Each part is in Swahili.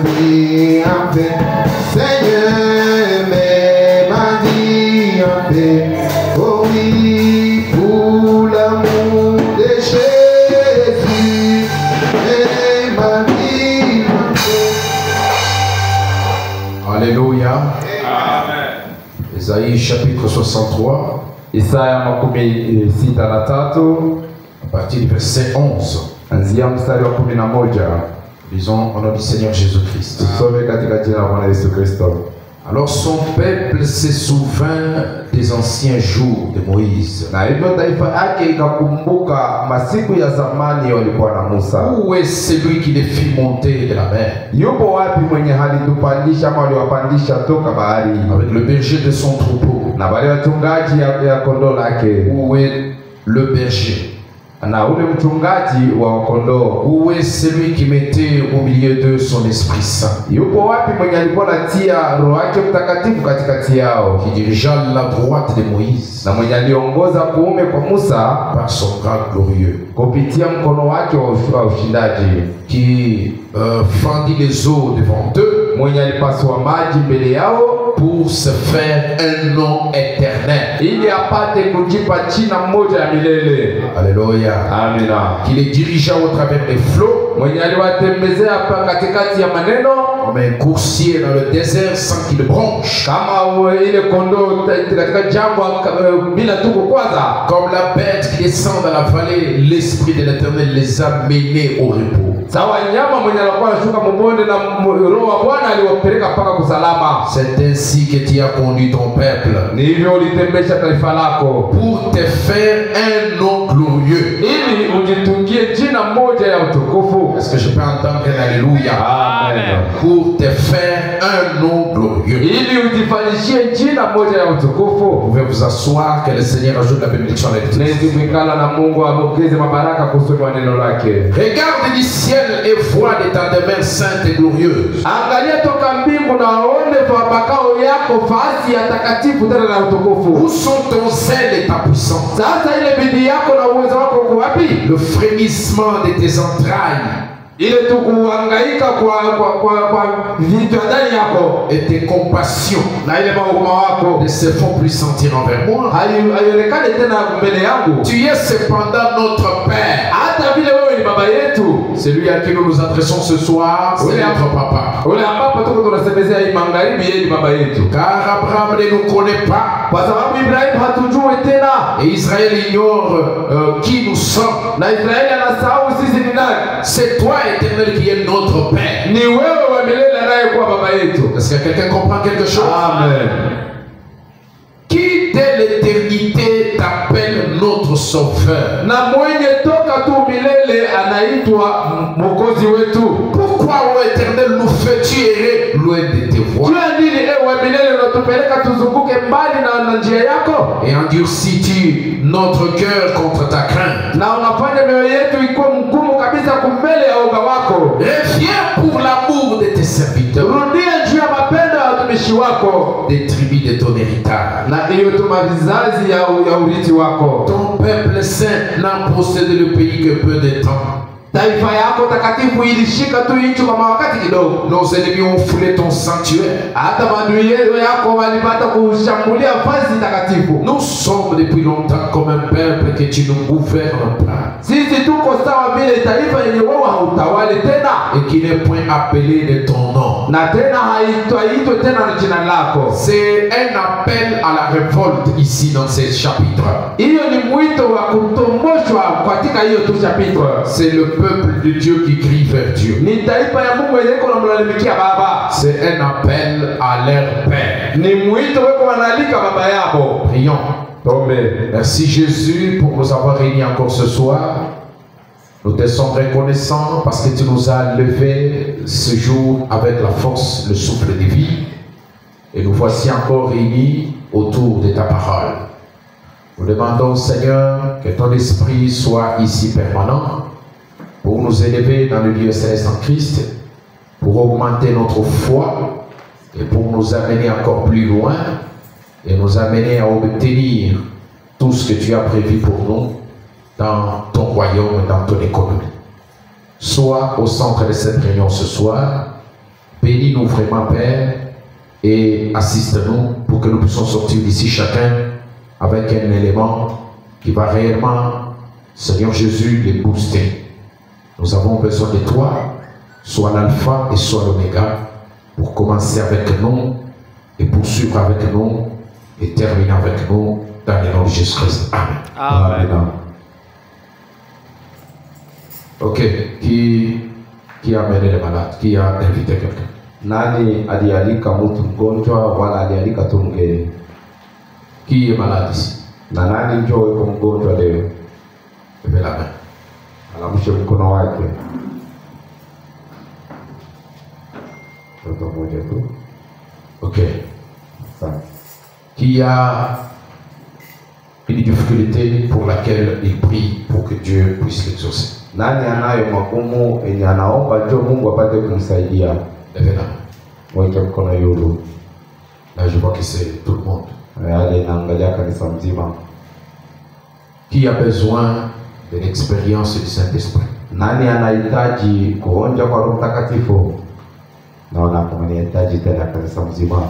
vie en paix. Seigneur, mets ma vie en paix. Oh oui, pour l'amour de Jésus, mets ma vie en paix. Alléluia. Amen. Isaïe chapitre 63, Isaya 63 à partir du verset 11. anzia mstari wa 11. Lisons au nom du Seigneur Jésus-Christ. Tusome katika jina la Bwana Yesu Kristo. Alors son peuple se souvint des anciens jours de Moïse. Na hivyo taifa yake ikakumbuka masiku ya zamani walikuwa na Musa. Où est celui qui les fit monter de la mer Yupo wapi mwenye alitupandisha ama waliwapandisha toka bahari? avec le berger de son troupeau? Na wale wachungaji ya kondoo lake. Où est le berger? Na ule mchungaji wa kondoo. Où est celui qui mettait au milieu d'eux son Esprit Saint? Yupo wapi mwenye alikuwa anatia roho yake mtakatifu katikati yao? Qui dirigea la droite de Moïse Na mwenye aliongoza kuume kwa Musa par son bras glorieux, kupitia mkono wake wa ushindaji, qui fendit les eaux devant eux mwenye alipasua maji mbele yao pour se faire un nom éternel. ili apate kujipa jina moja ya milele. Alléluia. Amina. Qui les dirigea au travers des flots Mwenye aliwatembezea hapa katikati ya maneno comme un coursier dans le désert sans qu'il bronche, kama ile kondoo katika jangwa bila tu kukwaza, comme la bête qui descend dans la vallée. L'Esprit de l'Éternel les a menés au repos. sawa nyama mwenye alikuwa anashuka mbonde na roho wa Bwana aliwapeleka mpaka kusalama. C'est ainsi que tu as conduit ton peuple Ni hivyo ulitembesha taifa lako pour te faire un nom glorieux. ili ujitungie jina moja ya utukufu. Est-ce que je peux entendre un alléluia? Amen. Pour te faire un nom glorieux. Ili ujifanyishie jina moja ya Vous utukufu. pouvez vous asseoir, que le Seigneur ajoute la bénédiction à l'église. Nezi mwikala na Mungu aongeze mabaraka kusoma neno lake. Regarde du ciel et vois de ta demeure sainte et glorieuse. Angalia toka mbingu na aone makao yako fasi ya takatifu tena na Où utukufu. sont ton zèle et ta puissance? Sasa ile bidii yako na uwezo wako uko wapi? Le frémissement de tes entrailles Ile tu kuhangaika kwa vitu ndani yako et tes compassions na ile mahuruma wako ne se font plus sentir envers moi. haionekane tena mbele yangu. Tu es cependant notre Père. Hata vile wewe ni baba yetu. Celui à qui nous nous adressons ce soir, c'est Oui. notre papa. Ule ambapo tuko tunasemezea hii magharibi, yeye ni baba yetu. Car Abraham ne nous connaît pas Kwa sababu Ibrahimu hatujui tena et Israël ignore qui nous sommes. na Israeli anasahau sisi ni nani. C'est toi, Éternel, qui es notre Père. Ni wewe wa milele anayekuwa baba yetu. Est-ce que quelqu'un comprend quelque chose? Amen. Qui dès l'éternité t'appelle notre sauveur? Na mwenye toka tu milele anaitwa mwokozi wetu. Pourquoi, ô Éternel, nous fais-tu errer loin de tes voies? Jua nini ewe milele unatupeleka tuzunguke mbali na njia yako? Et endurcis-tu notre cœur contre ta crainte? Na unafanya mioyo yetu ikuwe mgumu kabisa kumbele ya uga wako. Reviens pour l'amour de tes serviteurs, Rudia juu ya mapendo ya watumishi wako des tribus de ton héritage. na hiyo tuma vizazi ya urithi wako. Ton peuple saint n'a possédé le pays que peu de temps. Taifa yako takatifu ilishika tu nchi kwa wakati kidogo. Nos ennemis ont foulé ton sanctuaire. Hata maadui yako walipata kushambulia fasi takatifu. Nous sommes depuis longtemps comme un peuple que tu nous gouvernes pas Sisi tuko sawa vile taifa yenye wewe hautawali tena et qui n'est point appelé de ton nom. na tena haitwaitwe tena na jina lako. C'est un appel à la révolte ici dans ces chapitres. Hiyo ni mwito wa kutomboshwa katika hiyo tu chapitre. C'est le peuple de Dieu qui crie vers Dieu. Ni taifa ya Mungu yenye iko namlalamikia Baba. C'est un appel à leur Père. Ni mwito wako wanaalika baba yako. Prions. Amen. Merci Jésus pour nous avoir réunis encore ce soir. Nous te sommes reconnaissants parce que tu nous as levés ce jour avec la force, le souffle de vie. Et nous voici encore réunis autour de ta parole. Nous demandons, Seigneur, que ton esprit soit ici permanent pour nous élever dans le lieu céleste en Christ, pour augmenter notre foi et pour nous amener encore plus loin et nous amener à obtenir tout ce que tu as prévu pour nous dans ton royaume et dans ton économie. Sois au centre de cette réunion ce soir Bénis-nous vraiment, Père, et assiste-nous pour que nous puissions sortir d'ici chacun avec un élément qui va réellement, Seigneur Jésus, les booster. Nous avons besoin de toi, soit l'alpha et soit l'oméga, pour commencer avec nous et poursuivre avec nous et terminer avec nous dans le nom de Jésus-Christ. Amen. Amen. Ok, qui a amené les malades? Qui a invité quelqu'un? Nani alialika mtu mgonjwa wala alialika tu mgeni? Qui est malade ici? Na nani njoo yuko mgonjwa leo? Levez la main. Alamshe mkono wake. Mtu mmoja tu. Ok. Asante. Qui a une difficulté pour laquelle il prie pour que Dieu puisse l'exaucer? Nani anayo magumu yenye anaomba njoo Mungu apate kumsaidia? Levez la main. Mweke mkono yulu. Là, je vois que c'est tout le monde. Yale naangalia kanisa mzima. Qui a besoin de l'expérience du Saint-Esprit? Nani anahitaji kuonja kwa Roho Mtakatifu? Naona kama anahitaji tena kanisa mzima.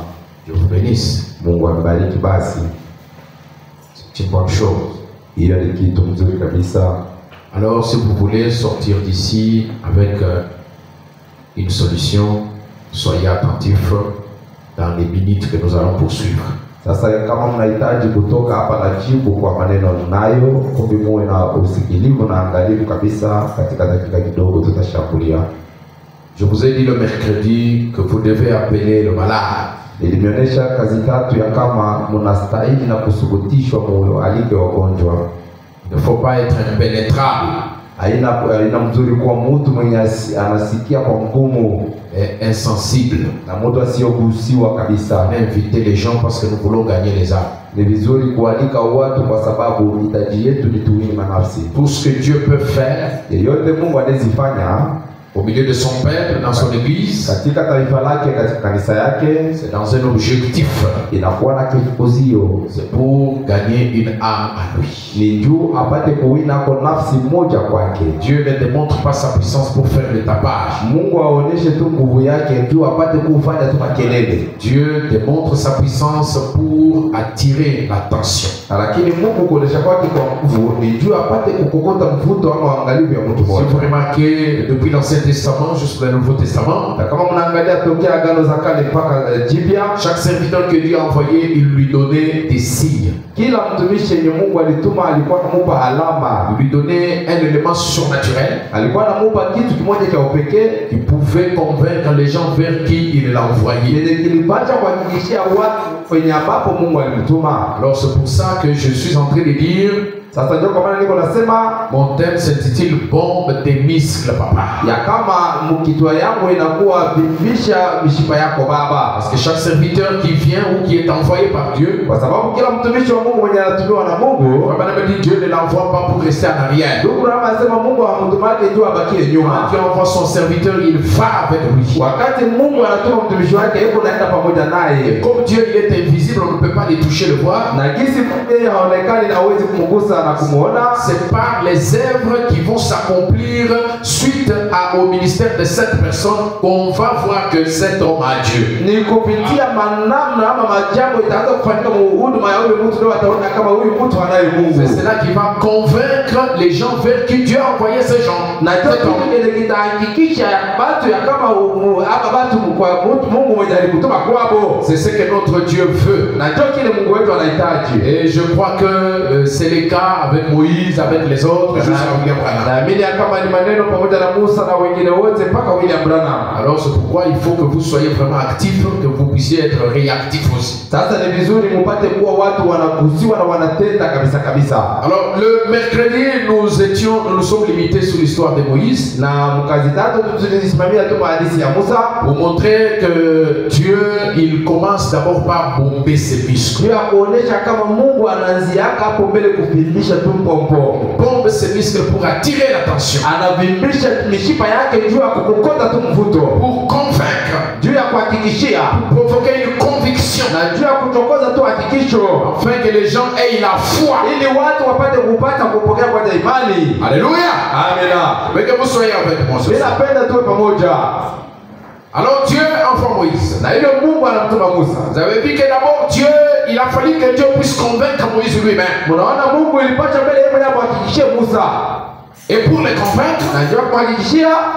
Dieu vous bénisse. Mungu abariki basi. C'est une bonne chose. Hiyo ni kitu mzuri kabisa. Alors, si vous voulez sortir d'ici avec une solution, soyez attentifs dans les minutes que nous allons poursuivre. Sasa kama mnahitaji kutoka hapa na jibu kwa maneno nayo, kumbe muwe na usikilivu na angalifu kabisa katika dakika kidogo tutashambulia. Je vous ai dit le mercredi que vous devez appeler le malade. Nilimeonyesha kazi tatu ya kama mnastahili na kusubutishwa moyo alike wagonjwa. Il ne faut pas être impénétrable. Haina mzuri kuwa mtu mwenye anasikia kwa mgumu et insensible. Na mtu asiyogusiwa kabisa. Inviter les gens parce que nous voulons gagner les âmes. Ni vizuri kualika watu kwa sababu hitaji yetu ni tuwini manafsi. Tout ce que Dieu peut faire, yote Mungu anazifanya au milieu de son peuple, dans son église, katika taifa lake, katika kanisa yake, c'est dans un objectif. Inakuwa na kifukuzio. C'est pour gagner une âme à lui. Ni juu apate kuwina kwa nafsi moja kwake. Dieu ne démontre pas sa puissance pour faire le tapage. Mungu aoneshe tu nguvu yake juu apate kufanya tu makelele. Dieu démontre sa puissance pour attirer l'attention. Lakini Mungu kuonesha kwake kwa nguvu ni juu apate kukokota mvuto ama angalifu ya mtu mmoja. Si vous remarquez depuis l'Ancien Testament jusqu'au Nouveau Testament, kama mnaangalia tokea agano za kale mpaka jipya, chaque serviteur que Dieu a envoyé, il lui donnait des signes. Kila mtumishi yenye Mungu alituma alikuwa anamupa alama. Il lui donnait un élément surnaturel. Alikuwa anamupa kitu kimoja cha upekee qui pouvait convaincre les gens vers qui il l'a envoyé. Kilipata kuhakikishia watu kwenye ambapo Mungu alimtuma. Alors c'est pour ça que je suis en train de dire, sasa ndio kwa maana niko nasema mon thème s'intitule bombe des muscles papa. Ya kama mkitwa yangu inakuwa vimbisha mishipa yako baba. Parce que chaque serviteur qui vient ou qui est envoyé par Dieu, kwa sababu kila mtumishi wa Mungu mwenye anatumiwa na Mungu, Baba me dit Dieu ne l'envoie pas pour rester en arrière. Ndugu Rama anasema Mungu hamtumake tu abakie nyuma. Quand Dieu envoie son serviteur, il va avec lui. Wakati Mungu anatuma mtumishi wake, yuko naenda pamoja naye. Comme Dieu il est invisible, on ne peut pas le toucher, le voir. Na gisi yeye haonekani na hawezi kumgusa na kumuona. C'est par les œuvres qui vont s'accomplir suite au ministère de cette personne qu'on va voir que cet homme a Dieu. Ni kupitia manamna ama majambo itaanza kufanyika huduma ya yule mtu ndio ataona kama huyu mtu anaye Mungu. C'est cela qui va convaincre les gens vers qui Dieu a envoyé ces gens. Na ndio kitahakikisha watu ya kama hapa watu kwa Mungu mwenye alikutuma kwao. C'est ce que notre Dieu veut. Na ndio kile Mungu wetu anahitaji. Et je crois que c'est le cas avec Moïse, avec les autres, jusqu'à William Branham. Naamini kama ni maneno pamoja na Musa na wengine wote mpaka William Branham. Alors c'est pourquoi il faut que vous soyez vraiment actifs, que vous puissiez être réactifs aussi. Sasa ni vizuri mpate kuwa watu wanakusiwa na wanatenda kabisa kabisa. Alors le mercredi nous nous sommes limités sur l'histoire de Moïse. Na mkazi tatu tulisimamia tu hadithi ya Musa. Pour montrer que Dieu il commence d'abord par bomber ses muscles. Dieu kuonesha kama Mungu anaanzia hapo mbele kuvimbisha tu mpompo. Bombe ses muscles pour attirer l'attention. Anavimbisha mishipa yake juu ya kukokota tu mvuto. Pour convaincre. Juu ya kuhakikishia. Pour provoquer une conviction. Na juu ya kutokoza tu hakikisho. Afin que les gens aient la foi. Ili watu wapate kupata kupokea kwa imani. Alléluia. Amina. Mais que vous soyez avec moi. Ninapenda tuwe pamoja. Alors Dieu envoie Moïse. Na hivyo Mungu anamtuma Musa. Vous avez vu que d'abord Dieu, il a fallu que Dieu puisse convaincre Moïse lui-même. Mnaona Mungu ilipasha mbele yeye mwenyewe kuhakikishia Musa. Et pour le convaincre,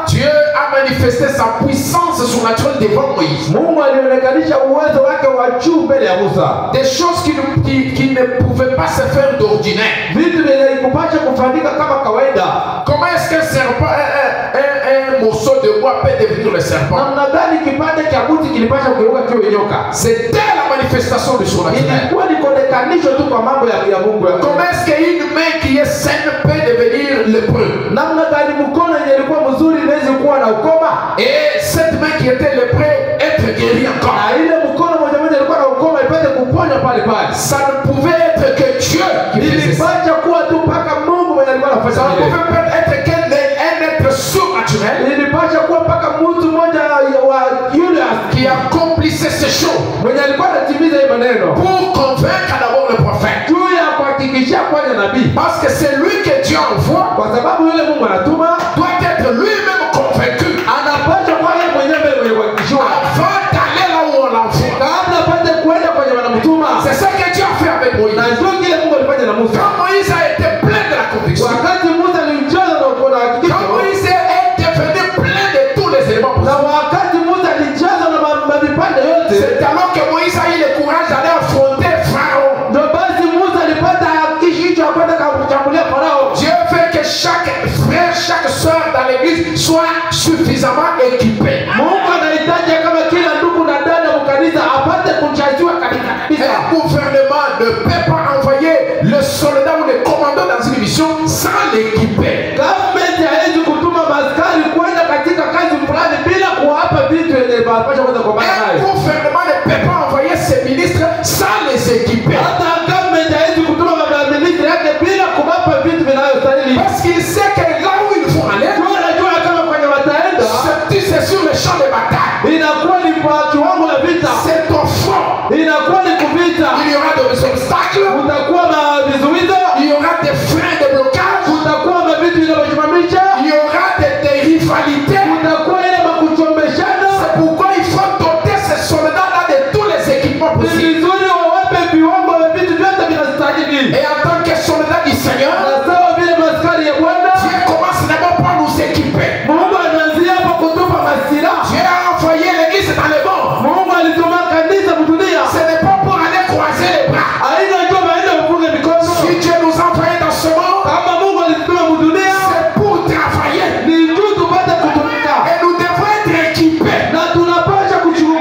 Dieu a manifesté sa puissance surnaturelle devant Moïse. Mungu alionekanisha uwezo wake wa juu mbele ya Musa. Des choses qui ne pouvaient pas se faire d'ordinaire. Vitu vinavyopasha kufanyika kama kawaida. Comment est-ce qu'un serpent, un morceau de bois peut devenir le serpent? Namna gani kipande cha mti kilipasha kugeuka kiwe nyoka? C'était la manifestation du surnaturel. Ilikuwa ni kuonekanisha tu kwa mambo ya Mungu. Comment est-ce qu'une main qui est saine peut devenir lépreux? Namna gani mkono yenye ilikuwa mzuri inaweza kuwa na ukoma? Et cette main qui était lépreux être guérie encore. Na ile mkono moja ilikuwa na ukoma ipate kuponya pale pale. Ça ne pouvait être que Dieu qui faisait ça. Ilipasha kuwa tu mpaka Mungu mwenye alikuwa anafanya. Ça ne pouvait pas être qu'un être surnaturel. Ilipasha kuwa mpaka mtu mmoja wa yule qui accomplissait ces choses. Mwenye alikuwa anatimiza hii maneno. Pour convaincre d'abord le prophète. Juu ya kuhakikishia kwa nabii. Parce que c'est lui que Dieu envoie. Kwa sababu yule Mungu anatuma doit être lui-même convaincu. Anapaswa kwa yeye mwenyewe mwenye kuhakikishwa. Avant d'aller là où on l'envoie. Kabla apate kuenda kwenye wanamtuma. C'est ça que Dieu a fait avec Moïse. Na ndio kile Mungu alifanya na Musa. Quand Moïse a été plein de la conviction. Wakati Musa alijaza na kuona hakikisho. Quand Moïse est devenu plein de tous les éléments possibles. Na wakati Musa alijaza na mavipande yote. C'est alors que Moïse a eu le courage d'aller affronter Pharaon. Ndio basi Musa alipata hakikisho kwenda kumshambulia Farao. Dieu fait que chaque frère, chaque soeur dans l'église soit suffisamment équipé. Mungu anahitaji kama kila ndugu na dada mkanisa apate kuchajiwa katika kabisa. Un gouvernement ne peut pas envoyer le soldat ou le commandant dans une mission sans l'équiper. Government haiwezi kutuma maskari kwenda katika kazi fulani bila kuwapa vitu yenye wanapaswa kwenda kwa maana. Un gouvernement ne peut pas envoyer ses ministres sans les équiper. Hata government haiwezi kutuma maministri yake bila kuwapa vitu vinayostahili. Parce qu'il sait que là où ils vont aller, wanajua kama kwenye wataenda, c'est sur le champ de bataille. Inakuwa ni kwa kiwango la vita. C'est au front. Inakuwa ni kuvita. Il y aura des obstacles. Kutakuwa na vizuizo. Il y aura des freins de blocage. Kutakuwa na vitu vinavyosimamisha. Il y aura des rivalités. Kutakuwa ile makuchombeshana. C'est pourquoi il faut doter ces soldats-là de tous les équipements possibles. Ni vizuri wawape viwango vya vitu vyote vinastahili. Et en tant que soldat du Seigneur, na sawa vile maskari ya Bwana, Dieu commence d'abord par nous équiper. Mungu anaanzia hapo kutupa masira. Dieu a envoyé l'église dans le monde. Mungu alituma kanisa kutulia. Ce n'est pas pour aller croiser les bras. Haina njoo baada kufunga mikono. Si Dieu nous a envoyés dans ce monde, kama Mungu alituma kutulia, c'est pour travailler. Ni njoo tupate kutumika. Et nous devons être équipés. Na tunapaswa kuchukua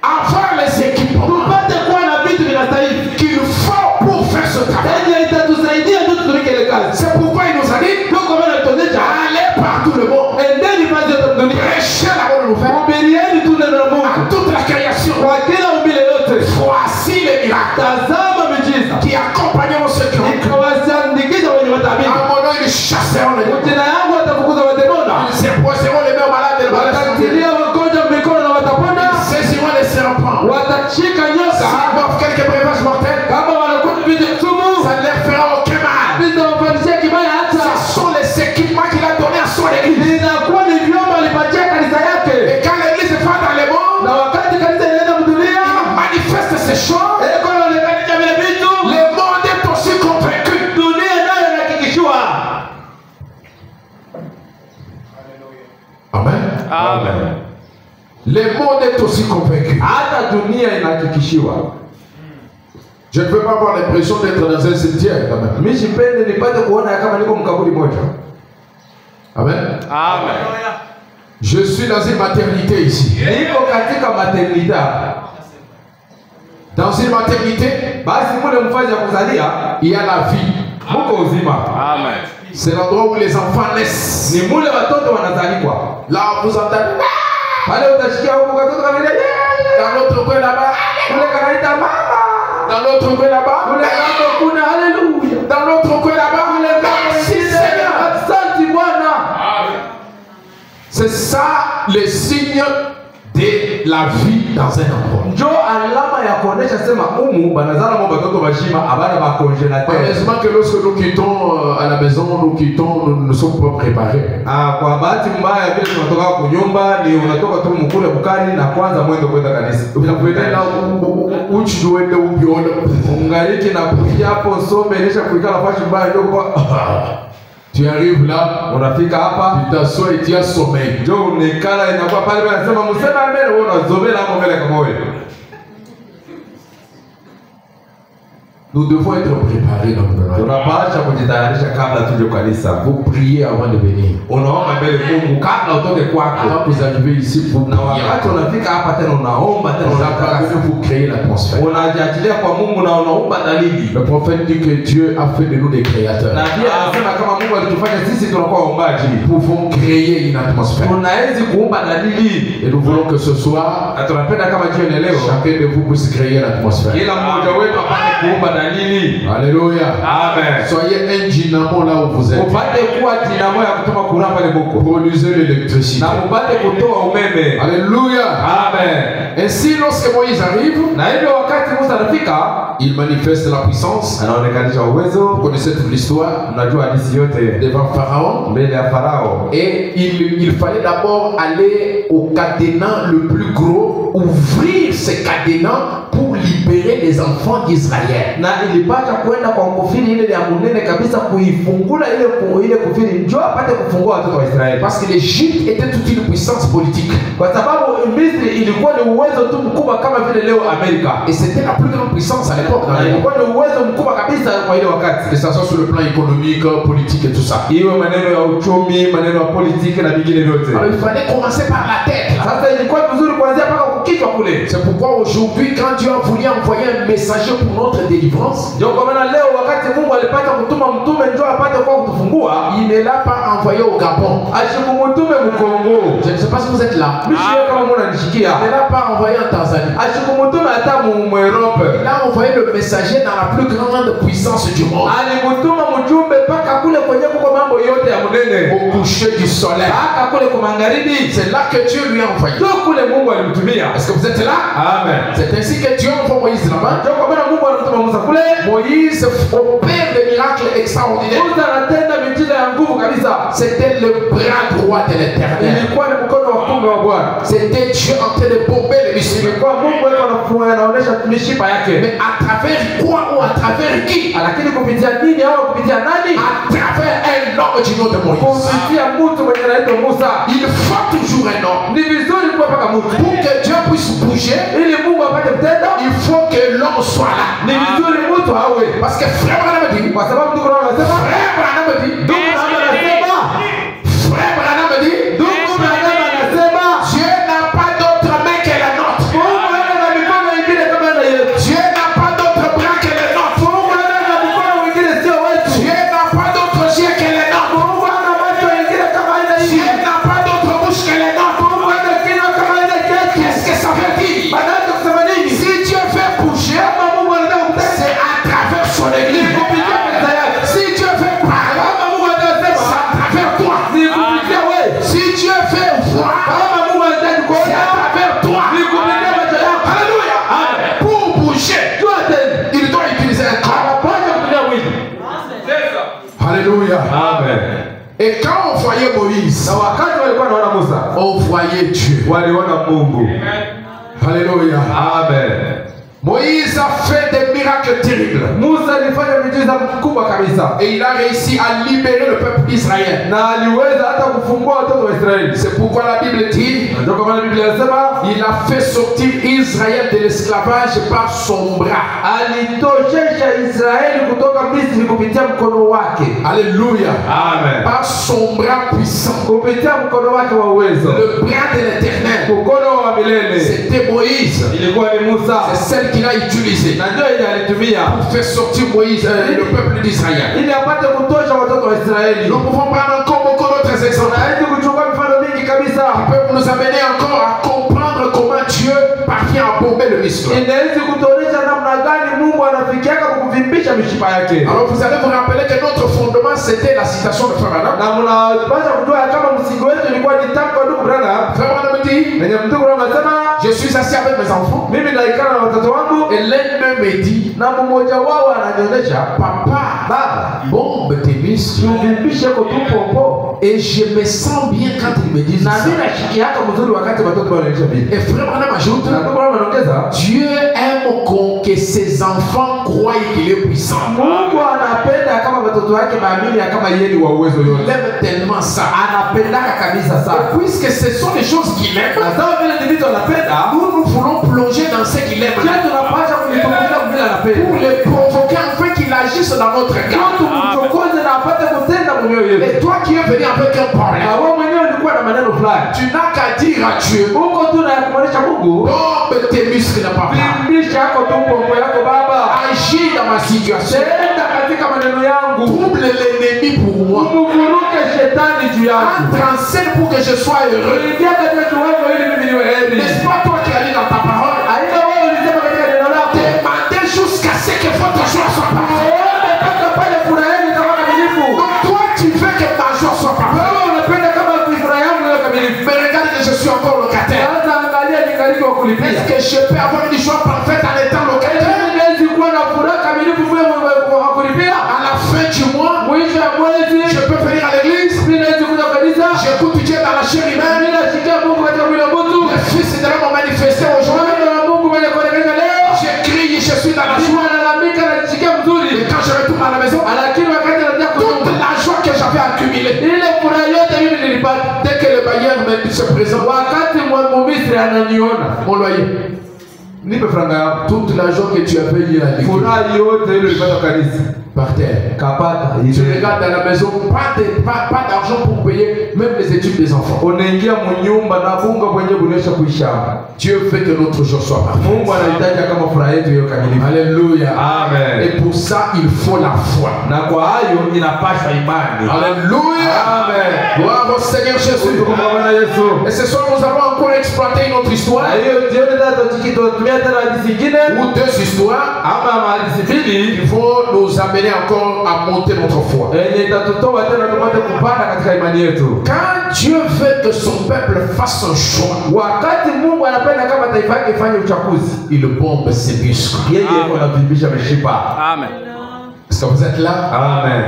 avoir les équipements. Tupate kuwa na vitu vinastahili qu'il faut pour faire ce travail. Itatusaidia ndio tutumike ile kazi. C'est pourquoi il nous a dit allez partout le monde. Endeni basi tutumike. Prêchez la bonne nouvelle. Hubirieni tu neno la Mungu. À toute la création. Kwa kila umbile yote. Voici les miracles. Tazama miujiza. Qui accompagneront ceux qui ont cru. Ikawasindikiza wenye wataamini. À mon nom ils chasseront les démons. Jina yangu watafukuza mademona. Ils imposeront les mains malades et les malades. Watatilia wagonjwa mikono na watapona. Ils saisiront les serpents. Watashika nyoka. S'ils boivent quelques breuvages mortels, kama wanakunywa vitu sumu, ça ne leur fera aucun mal. Vitawafanyishia kibaya hata. Ce sont les équipements qu'il a donnés à son église. Inakuwa ni vyombo alipatia kanisa yake. Et quand l'église va dans le monde, na wakati kanisa inaenda kudunia, manifeste ces choses. Le monde est aussi convaincu. Dunia nayo inahakikishwa. Amen. Amen. Le monde est aussi convaincu. Hata dunia inahakikishiwa. Je ne peux pas avoir l'impression d'être dans un cimetière quand même. Mimi sipende nipate kuona kama niko mkaburi moja. Amen. Amen. Je suis dans une maternité ici. Niko katika maternité. Dans une maternité, basi mule mfanye kuzalia, il y a la vie. Muko uzima. Amen. C'est l'endroit où les enfants naissent. Ni mule watoto wanazalikwa. Là vous entendez. Pale utashikia huko watoto kanalia. Dans l'autre coin là-bas, kule kanaita mama. Dans l'autre coin là-bas, kule hapo kuna haleluya. Dans l'autre coin là-bas, kule merci Seigneur. Asante Bwana. C'est ça le signe de la vie dans un endroit. Njo alama ya kuonesha sema umu banazala mo batoto bashima abana ba congélateur. Heureusement que lorsque nous quittons à la maison, nous ne sommes pas préparés. Kwa bahati mbaya vile tunatoka kunyumba ni unatoka tu mkule bukari na kwanza mwendo kwenda kanisa. Unakwenda uchi uende ubiona. Ungaliki na kuja hapo some ilisha kuikala fashi mbaya ndio kwa tu arrives là, unafika hapa, tu t'assois et tu as sommeil. Ndio unikala inakuwa pale pale nasema msema mbele wewe unazobela hapo mbele kama wewe. Nous devons être préparés dans notre vie. Tunapaswa kujitayarisha kabla tuje kanisa. Vous priez avant de venir. Unaomba mbele Mungu kabla utoke kwako. Quand vous arrivez ici, vous na wakati unafika hapa tena unaomba tena unapaka vous créer l'atmosphère. Unajiachilia kwa Mungu na unaomba dalili. Le prophète dit que Dieu a fait de nous des créateurs. Na pia anasema kama Mungu alitufanya sisi tunakuwa waombaji. Nous pouvons créer une atmosphère. Tunaweza kuomba dalili. Et nous voulons que ce soir, tunapenda kama jioni leo chacun de vous puisse créer l'atmosphère. Kila mmoja wetu apate kuomba dalili. Alléluia. Amen. Soyez un dynamo là où vous êtes. Upate kuwa dynamo ya kutuma kuramba pale boko. Produisez l'électricité. Na upate kutoa umeme. Alléluia. Amen. Ainsi lorsque Moïse arrive, na hivyo wakati Musa anafika, il manifeste la puissance. Anaonekanisha uwezo. Vous connaissez toute l'histoire. Mnajua hadithi yote. Devant Pharaon. Mbele ya Farao. Et il fallait d'abord aller au cadenas le plus gros, ouvrir ce cadenas pour libérer les enfants d'Israël. Na ilipata kwenda kwa kufiri ile ya munene kabisa kuifungula ile kufiri njoo apate kufungua watoto wa Israeli. Parce que l'Égypte était toute une puissance politique. Kwa sababu Misri ilikuwa ni uwezo tu mkubwa kama vile leo Amerika. Et c'était la plus grande puissance à l'époque. Ilikuwa ni uwezo mkubwa kabisa kwa ile wakati. Que ça soit sur le plan économique, politique et tout ça. Iwe maneno ya uchumi, maneno ya politiki na vingine vyote. Alors il fallait commencer par la tête. Sasa ilikuwa vizuri kuanzia mpaka kichwa kule. C'est pourquoi aujourd'hui quand Dieu a voulu envoyer un messager pour notre délivrance, ndio kwa maana leo wakati Mungu alipata kutuma mtume njoo apate kwa kutufungua, il ne l'a pas envoyé au Gabon. Ashikumutume Mkongo. Je ne sais pas si vous êtes là. Mishie kama mnanishikia. Il ne l'a pas envoyé en Tanzanie. Ashikumutume hata mu Europe. Il a envoyé le messager dans la plus grande puissance du monde. Alimutuma mjumbe paka kule kwenye kuko mambo yote ya munene. Au coucher du soleil. Paka kule kwa magharibi. C'est là que Dieu lui a envoyé. Ndio kule Mungu alimtumia. Est-ce que vous êtes là? Amen. C'est ainsi que Dieu envoie Moïse là-bas. Ndio kwa maana Mungu alimtuma Musa kule. Moïse opère des miracles extraordinaires. Musa anatenda miujiza ya nguvu kabisa. C'était le bras droit de l'Éternel. Ilikuwa ni mkono wa kuume wa Bwana. C'était Dieu en train de bomber les missiles. Ilikuwa Mungu anaonyesha mishipa yake. Mais à travers quoi ou à travers qui? Lakini kupitia nini au kupitia nani? À travers un homme du nom de Moïse. Kupitia mtu mwenye anaitwa Musa. Il faut toujours un homme. Ni vizuri kuwa paka mtu. Pour que Dieu puisse bouger, ili Mungu apate kutenda, il faut que l'homme soit là. Ni vizuri mtu awe. Parce que frère Branham dit, kwa sababu ndugu anasema, frère Branham dit, ndugu anasema, frère Branham dit, ndugu anasema, Dieu n'a pas d'autre main que la nôtre. Mungu ana mikono ingine kama na yetu. Dieu n'a pas d'autre bras que les nôtres. Mungu ana mikono ingine sio wetu. Dieu n'a pas d'autre yeux que les nôtres. Mungu ana macho ingine kama ina hii. Dieu n'a pas d'autre bouche que les nôtres. Mungu ana kinywa kama ina chetu. Qu'est-ce que ça veut dire? Banaanza kusema nini? Si Dieu fait bouger, kama Mungu anataka kutenda, c'est à travers son église. kupitia kanisa yake. Si Dieu fait parler, Kama Mungu anataka c'est kusema, à travers toi. ni kupitia wewe. Si Dieu fait voir, Kama Mungu anataka c'est kuona, à travers toi. ni kupitia macho yako. Alléluia. Amen. Pour bouger, Jua tena. il doit utiliser un corps. Anapaswa kutumia mwili. Alléluia. Amen. Et quand on voyait Moïse, Na wakati walikuwa wanaona Musa, on voyait Dieu. waliona Mungu. Alléluia. Amen. Moïse a fait des miracles terribles. Musa alifanya miujiza mkubwa kabisa. Et il a réussi à libérer le peuple d'Israël. Na aliweza hata kufungua watoto wa Israeli. C'est pourquoi la Bible dit, Ndio kwa maana Biblia inasema il a fait sortir Israël de l'esclavage par son bras. alitoshesha Israeli kutoka Misri kupitia mkono wake. Alléluia. Amen. Par son bras puissant. Kupitia mkono wake wa uwezo. Le bras de l'Éternel. Mkono wa milele. C'était Moïse. Ilikuwa ni Musa. C'est celle qu'il a utilisée Na ndio ile alitumia pour faire sortir Moïse, le peuple d'Israël. ili apate kutosha watoto wa Israeli. Nous pouvons prendre encore beaucoup d'autres exemples Tunaweza kuchukua mifano mingi kabisa. qui peuvent nous amener encore à comprendre comment Dieu parvient à bomber le muscle. Inaweza kutuonesha namna gani Mungu anafikiaka kukuvimbisha mishipa yake. Alors vous allez vous rappeler que notre fondement c'était la citation de Frère Branham. Na mnapaswa kujua kama msingi wetu ilikuwa ni tamko la ndugu Branham. Frère Branham dit, Nenye ndugu Branham anasema, je suis assis avec mes enfants. mimi naikana na watoto wangu, Et l'un d'eux me dit, na mmoja wao ananionyesha, papa, baba, bombe tes muscles. tuvimbishe kwa popo. Et je me sens bien quand ils me disent Na ça. mimi nashikia hata mzuri wakati watoto wanaonyesha bibi. Et Frère Branham ajoute, Na ndugu Branham anaongeza, Dieu aime que ses enfants croient qu'il est puissant. Mungu anapenda kama watoto wake maamini kama yeye ni wa uwezo Il yote. aime tellement ça. Anapendaka kabisa Et sana. puisque ce sont les choses qu'il aime, Na sawa vile ni vitu anapenda, nous voulons plonger dans ce qu'il aime. kile tunapaswa kujifunza vile Pour anapenda. les provoquer afin qu'il agisse dans notre Ndio cas. tumchokoze na apate kutenda mwenyewe yeye. Et toi qui es venu avec un Na problème, wewe mwenyewe ulikuwa na maneno fulani. tu n'as qu'à dire à Dieu, Huko tu na kumaanisha Mungu, bombe tes muscles, papa. vimbisha yako tu pombo yako baba. Agis dans ma situation. Tenda katika maneno yangu. Trouble l'ennemi pour moi. Umuvuruke shetani juu yangu. Entre en scène pour que je sois heureux. Ingia katika kiwango ili mimi niwe heri. N'est-ce pas toi qui as dit dans ta parole? Aidha wewe ulisema katika neno lako. Demandez jusqu'à ce que votre joie soit parfaite. Wewe mpaka pale furaha yenu itakuwa kamilifu. Donc toi tu veux que ma joie soit parfaite. Wewe unapenda kama furaha yangu iwe kamilifu. Mais regarde que je suis encore locataire. Sasa angalia ni karibu wa kulipia. Est-ce que je peux avoir une joie parfaite en étant locataire? Haiwezi kuwa na furaha kamilifu vile wa kulipia. À la fin du mois, Mwisho ya mwezi je peux venir à l'église. mimi naweza kuja kanisa. J'écoute Dieu dans la chair humaine. Mimi nashikia Mungu katika mwili wa mtu. Le Fils de l'homme manifesté aujourd'hui. Mwana wa Mungu mwenye kuonekana leo. Je crie, je suis dans la Mimi joie. nalalamika na nishikia Et mzuri. quand je retourne à la maison, Lakini wakati narudia toute kutoka la joie que j'avais accumulée, ile furaha yote mimi nilipata. dès que le bailleur me se présente, Wakati Misri ananiona. mon loyer, Nipe franga yangu. toute la joie que tu as payée à l'église, Furaha yote ile ulipata kanisa. par terre. Kapata. Tu regardes dans la maison, pas d'argent pour payer même les études des enfants. Unaingia mnyumba na bunga kwenye bunesha kuisha. Dieu fait que notre joie soit parfaite. Mungu anahitaji kama furaha yetu iwe kamilifu. Alléluia. Amen. Et pour ça, il faut la foi. Na kwa hayo inapaswa imani. Alléluia. Amen. Gloire au Seigneur Jésus. Utukufu kwa Bwana Yesu. Et ce soir, nous allons encore exploiter une autre histoire, Na hiyo jioni tatu tukitumia tena hadithi nyingine ou deux histoires, ama hadithi mbili qui vont nous amener encore à monter notre foi. yenye itatutoa tena tupate kupanda katika imani yetu. Quand Dieu veut que son peuple fasse un choix, Wakati Mungu anapenda kama taifa yake ifanye uchaguzi, il bombe ses muscles. yeye anavimbisha mishipa. Amen. Est-ce que vous êtes là? Amen.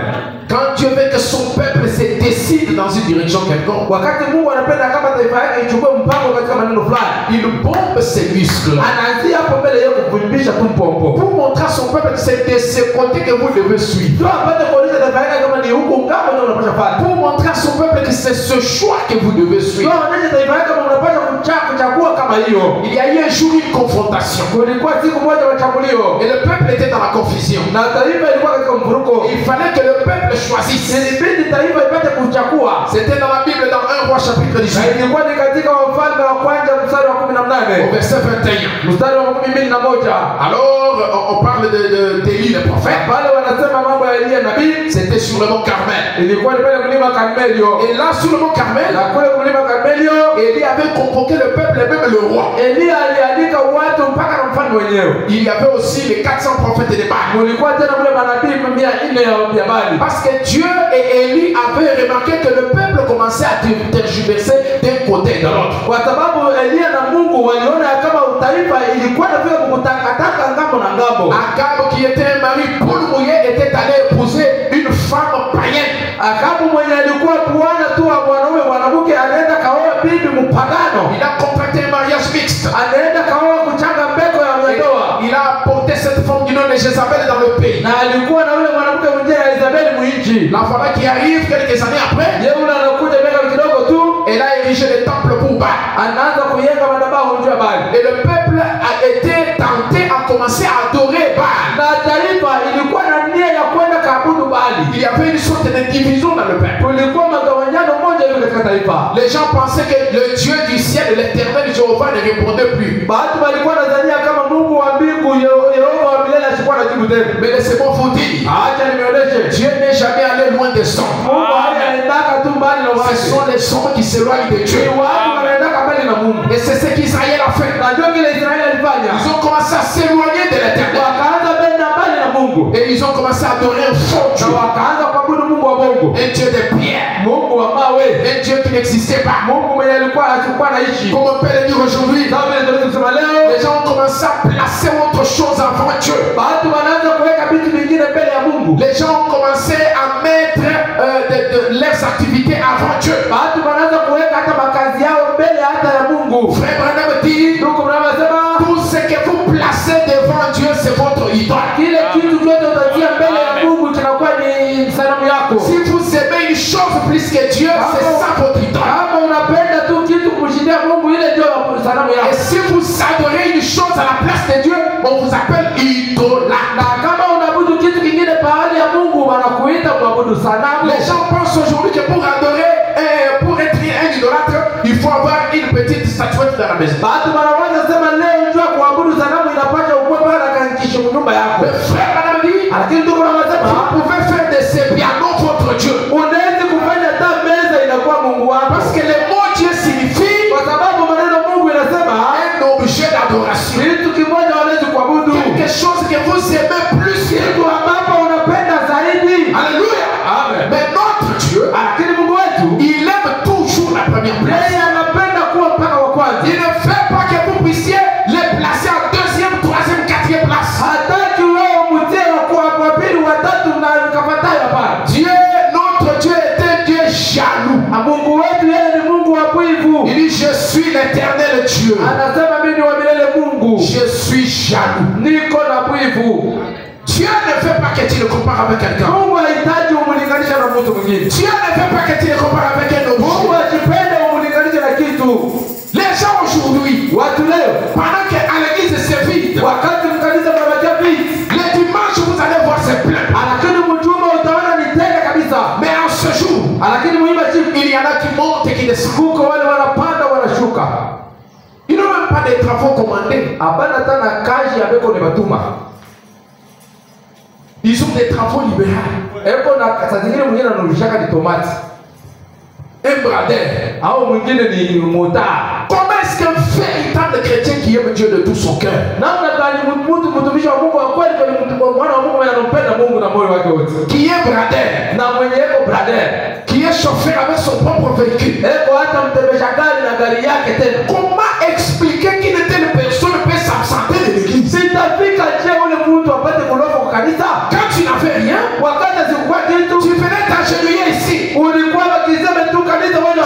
Quand Dieu veut que son peuple se décide dans une direction quelconque, Wakati Mungu anapenda kama taifa yake ichukue mpango katika maneno fulani, il bombe ses muscles anaanzia hapo mbele yeye kuvimbisha tu mpompo. pour montrer à son peuple que c'est de ce côté que vous devez suivre. Ndio apate kuonyesha taifa yake kama ni huko ngamo ndio unapaswa fanya. Pour montrer à son peuple que c'est ce choix que vous devez Ndio suivre. anaonyesha taifa yake kama unapaswa kuchagua kama hiyo. Il y a eu un jour une confrontation. Kulikuwa siku moja machambulio Et le peuple était dans la confusion. na taifa ilikuwa katika mvuruko. Il fallait que le peuple choisisse. Ilibidi taifa ipate kuchagua. C'était dans la Bible, dans 1 roi chapitre Na 18, ilikuwa ni katika Wafalme wa kwanza mstari wa 18. au verset 21. Mstari wa 21. Alors, on parle d'Élie le prophète. Pale wanasema mambo ya Elia nabii. C'était sur le mont Carmel. Ilikuwa ni pale mlima Karmelio. Et là, sur le mont Carmel, Na kule mlima Karmelio, Élie avait convoqué le peuple et même le roi. Elia aliandika watu mpaka na mfalme wenyewe. Il y avait aussi les 400 prophètes de Baal. Mulikuwa tena mle manabii 400 ya Bali. Parce que Dieu et Élie avaient remarqué que le peuple commençait à tergiverser d'un côté et de l'autre. Kwa sababu Elia na Mungu waliona ya kama utaifa ilikuwa inafika kukutakataka ngambo na ngambo. Agab, qui était un mari poulmouillé, était allé épouser une femme païenne. Akabu mwenye alikuwa bwana tu wa mwanaume mwanamke anaenda kaoa bibi mpagano. Il a contracté un mariage mixte. Anaenda kaoa kuchanga mbeko ya ndoa. Il a apporté cette femme du nom de Jézabel dans le pays. Na alikuwa na yule mwanamke mwingine ya Isabeli mwinchi. La femme qui arrive quelques années après, Yule anakuja miaka kidogo tu, elle a érigé le temple pour Baal. anaanza kujenga madhabahu juu ya Bali. Et le peuple a été tenté à commencer à adorer Baal. Na taifa ilikuwa na nia ya kwenda kaabudu Bali. Il y avait une sorte de division dans le peuple. Kulikuwa magawanyano moja hivi katika taifa. Les gens pensaient que le Dieu du ciel, l'éternel Jéhovah, ne répondait plus. Watu walikuwa nadhania kama Mungu wa mbingu Yehova wa milele asikuwa anajibu tena. Mais laissez-moi vous dire, Acha nimeoneshe. Dieu n'est jamais allé loin des hommes. Mungu anaendaka tu mbali na Ce watu. sont les hommes qui s'éloignent de Dieu. Ni watu wanaendaka mbali na Mungu. Et c'est ce qu'Israël a fait. Najua kile Israeli alifanya. Ils ont commencé à s'éloigner de l'éternel. Wakaanza kwenda mbali na Mungu. Et ils ont commencé Dieu des pierres. Mungu wa mawe, Un Dieu qui n'existait pas. Mungu mwenye alikuwa anaishi. Comme on peut le dire aujourd'hui, Kama vile tunaweza kusema leo, les gens ont commencé à placer autre chose avant Dieu. watu wanaanza kuweka vitu vingine mbele ya Mungu. Les gens ont commencé à mettre leurs activités avant Dieu. Watu wanaanza kuweka hata makazi yao mbele hata ya Mungu. Frère Branham dit, Ndugu Branham anasema, tout ce que vous placez devant Dieu, c'est votre idole. kile kitu chote utatia mbele ya Mungu kinakuwa ni sanamu yako. Si vous aimez une chose plus que Dieu, c'est ça votre idole. Kama unapenda tu kitu kumshindia Mungu, ile ndio sanamu Et yako. si vous adorez une chose à la place de Dieu, on vous appelle idolâtre. Na kama unabudu kitu kingine pahali ya Mungu, wanakuita kuabudu sanamu. Les gens pensent aujourd'hui que pour adorer, pour être un idolâtre, il faut avoir une petite statuette dans la maison. Watu wanaanza sema leo njoo kuabudu sanamu inapaswa ukuwe pale kanikisha nyumba yako. Mais frère Branham dit, Lakini ndugu anasema, vous pouvez faire de ces pianos votre Dieu. unaweza kufanya hata meza inakuwa Mungu wako. Parce que le mot Dieu signifie Kwa sababu maneno Mungu inasema un objet d'adoration. kitu kimoja wanaweza kuabudu. Quelque chose que vous aimez plus que Kitu ambapo unapenda zaidi. Alléluia. Amen. Mais notre Dieu, Lakini Mungu wetu il aime toujours la première place. yeye anapenda kuwa mpaka wa kwanza. Il ne fait pas que vous puissiez les placer en deuxième, troisième, quatrième place. Hataki wewe mtie wa pili, wa tatu na ukapatayo hapana. Dieu, notre Dieu est un Dieu jaloux. Mungu wetu yeye ni Mungu wa wivu. Il dit, je suis l'éternel Dieu. Anasema mimi ni wa milele Mungu. Je suis jaloux. Niko na wivu. Dieu ne veut pas que tu le compares avec quelqu'un. Mungu hahitaji umlinganisha na mtu mwingine. Dieu ne veut pas que tu le compares avec un Mungu objet. akipenda umlinganishe na kitu. Les gens aujourd'hui, Watu leo pendant qu'à l'église c'est vide, wakati mkanisa mnamatia viti, les dimanches vous allez voir c'est plein. lakini mjuma utaona ni tele kabisa. Mais en ce jour, Lakini muhimu chifu, il y en a qui montent et qui descendent. kuko wale wanapanda wanashuka. Ils n'ont même pas de travaux commandés. Hapana tena kazi ya beko ni batuma. Ils ont des travaux libéraux. Eko na saa zingine mwingine anarudishaka ni tomati. Un brader. Au mwingine ni mota. Comment est-ce qu'un véritable chrétien qui aime Dieu de tout son cœur, Namna gani mtu mtumishi wa Mungu wa kweli kwa mwana wa Mungu mwenye anampenda Mungu na moyo wake wote. qui est brader, Na mwenye eko brother. qui est chauffeur avec son propre véhicule, Eko hata mtembesha gari na gari yake tena. comment expliquer qu'une telle personne peut s'absenter de l'église? Sitafika je ule mtu apate kulofa kwa kanisa. Quand tu n'avais rien, Wakati sikuwa kitu, tu venais t'agenouiller ici. ulikuwa wakisema tu kanisa moja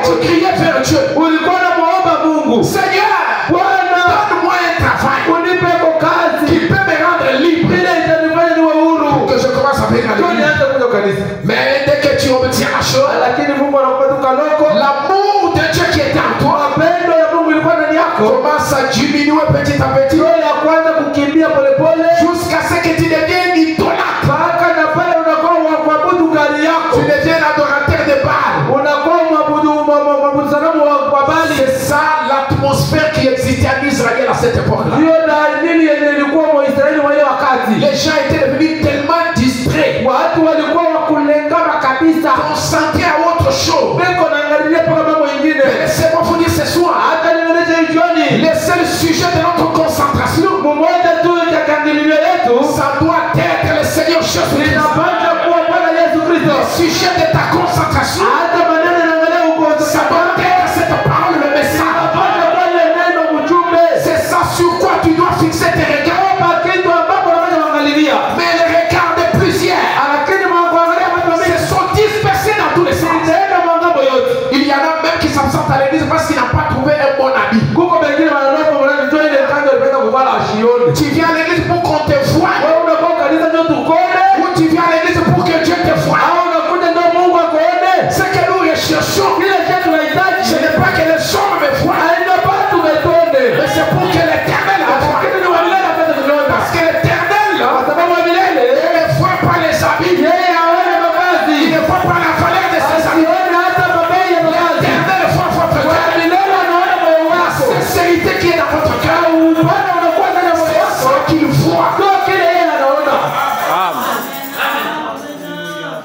Tu criais vers Dieu. ulikuwa na muomba Mungu. Seigneur, Bwana, donne-moi un travail unipe kwa kazi. qui peut me rendre libre. Ile itanifanya niwe huru. Que je commence à venir à Ndio l'église. nianze kuja kanisa. Mais dès que tu obtiens la chose, Lakini Mungu anakupa tu kaloko. l'amour de Dieu qui est en toi Mapendo ya Mungu ilikuwa ndani yako. commence à diminuer petit à petit Ndio ya kwanza kukimbia polepole jusqu'à ce que tu deviennes idolâtre. mpaka na pale unakuwa wa kuabudu gari yako. Tu deviens adorateur de Baal. Unakuwa mwabudu sanamu wa Bali. C'est ça l'atmosphère qui existait en Israël à cette époque-là. Ndio na nini yenye ilikuwa kwa Israeli wa ile wakati. Les gens étaient devenus tellement distraits, Watu walikuwa wakulengana kabisa. concentrés à autre chose. Beko naangalia mpaka mambo mengine. Laissez-moi vous dire ce soir, Hata nionyeshe hii jioni. le seul sujet de notre concentration, Mmoja tu ya kangilio yetu ça doit être le Seigneur Jésus-Christ. linapaswa kuwa Bwana Yesu Kristo. Le sujet de ta concentration, Hata maneno yanaangalia uko ça doit être cette parole, le message. Inapaswa kuwa ile neno mjumbe. C'est ça sur quoi tu dois fixer tes regards. Hapa kitu ambapo unaweza kuangalia. Mais les regards de plusieurs Lakini mwangalia mambo se mengi sont dispersés dans tous les sens. ndio mambo yote. Il y en a même qui s'absentent à l'église parce qu'ils n'ont pas trouvé un bon habit. Kuko wengine wanaona kwa mwana ndio ile kando ilipenda kuvala shioni. Tu viens à l'église pour qu'on te voie, Wewe unakuwa kanisa ndio tukone. ou tu viens à l'église pour que Dieu te voie. Au unakuja ndio Mungu akuone. Ce que nous recherchons, Kile kitu ce tunahitaji. n'est pas que les hommes me voient, Haina batu betone. mais c'est pour que l'éternel me voie. Lakini ni walele apate kuona. Parce que l'éternel, Kwa sababu wa milele il ne voit pas les habits, yeye haone mavazi. il ne voit pas la valeur de ses habits. Asione hata mabei ya mavazi. L'éternel voit votre Kwa cœur. milele anaona moyo La wako. sincérité qui est dans votre cœur, Bwana unakuwa ndani ya moyo c'est wako. ça qu'il voit. Ndio kile yeye anaona.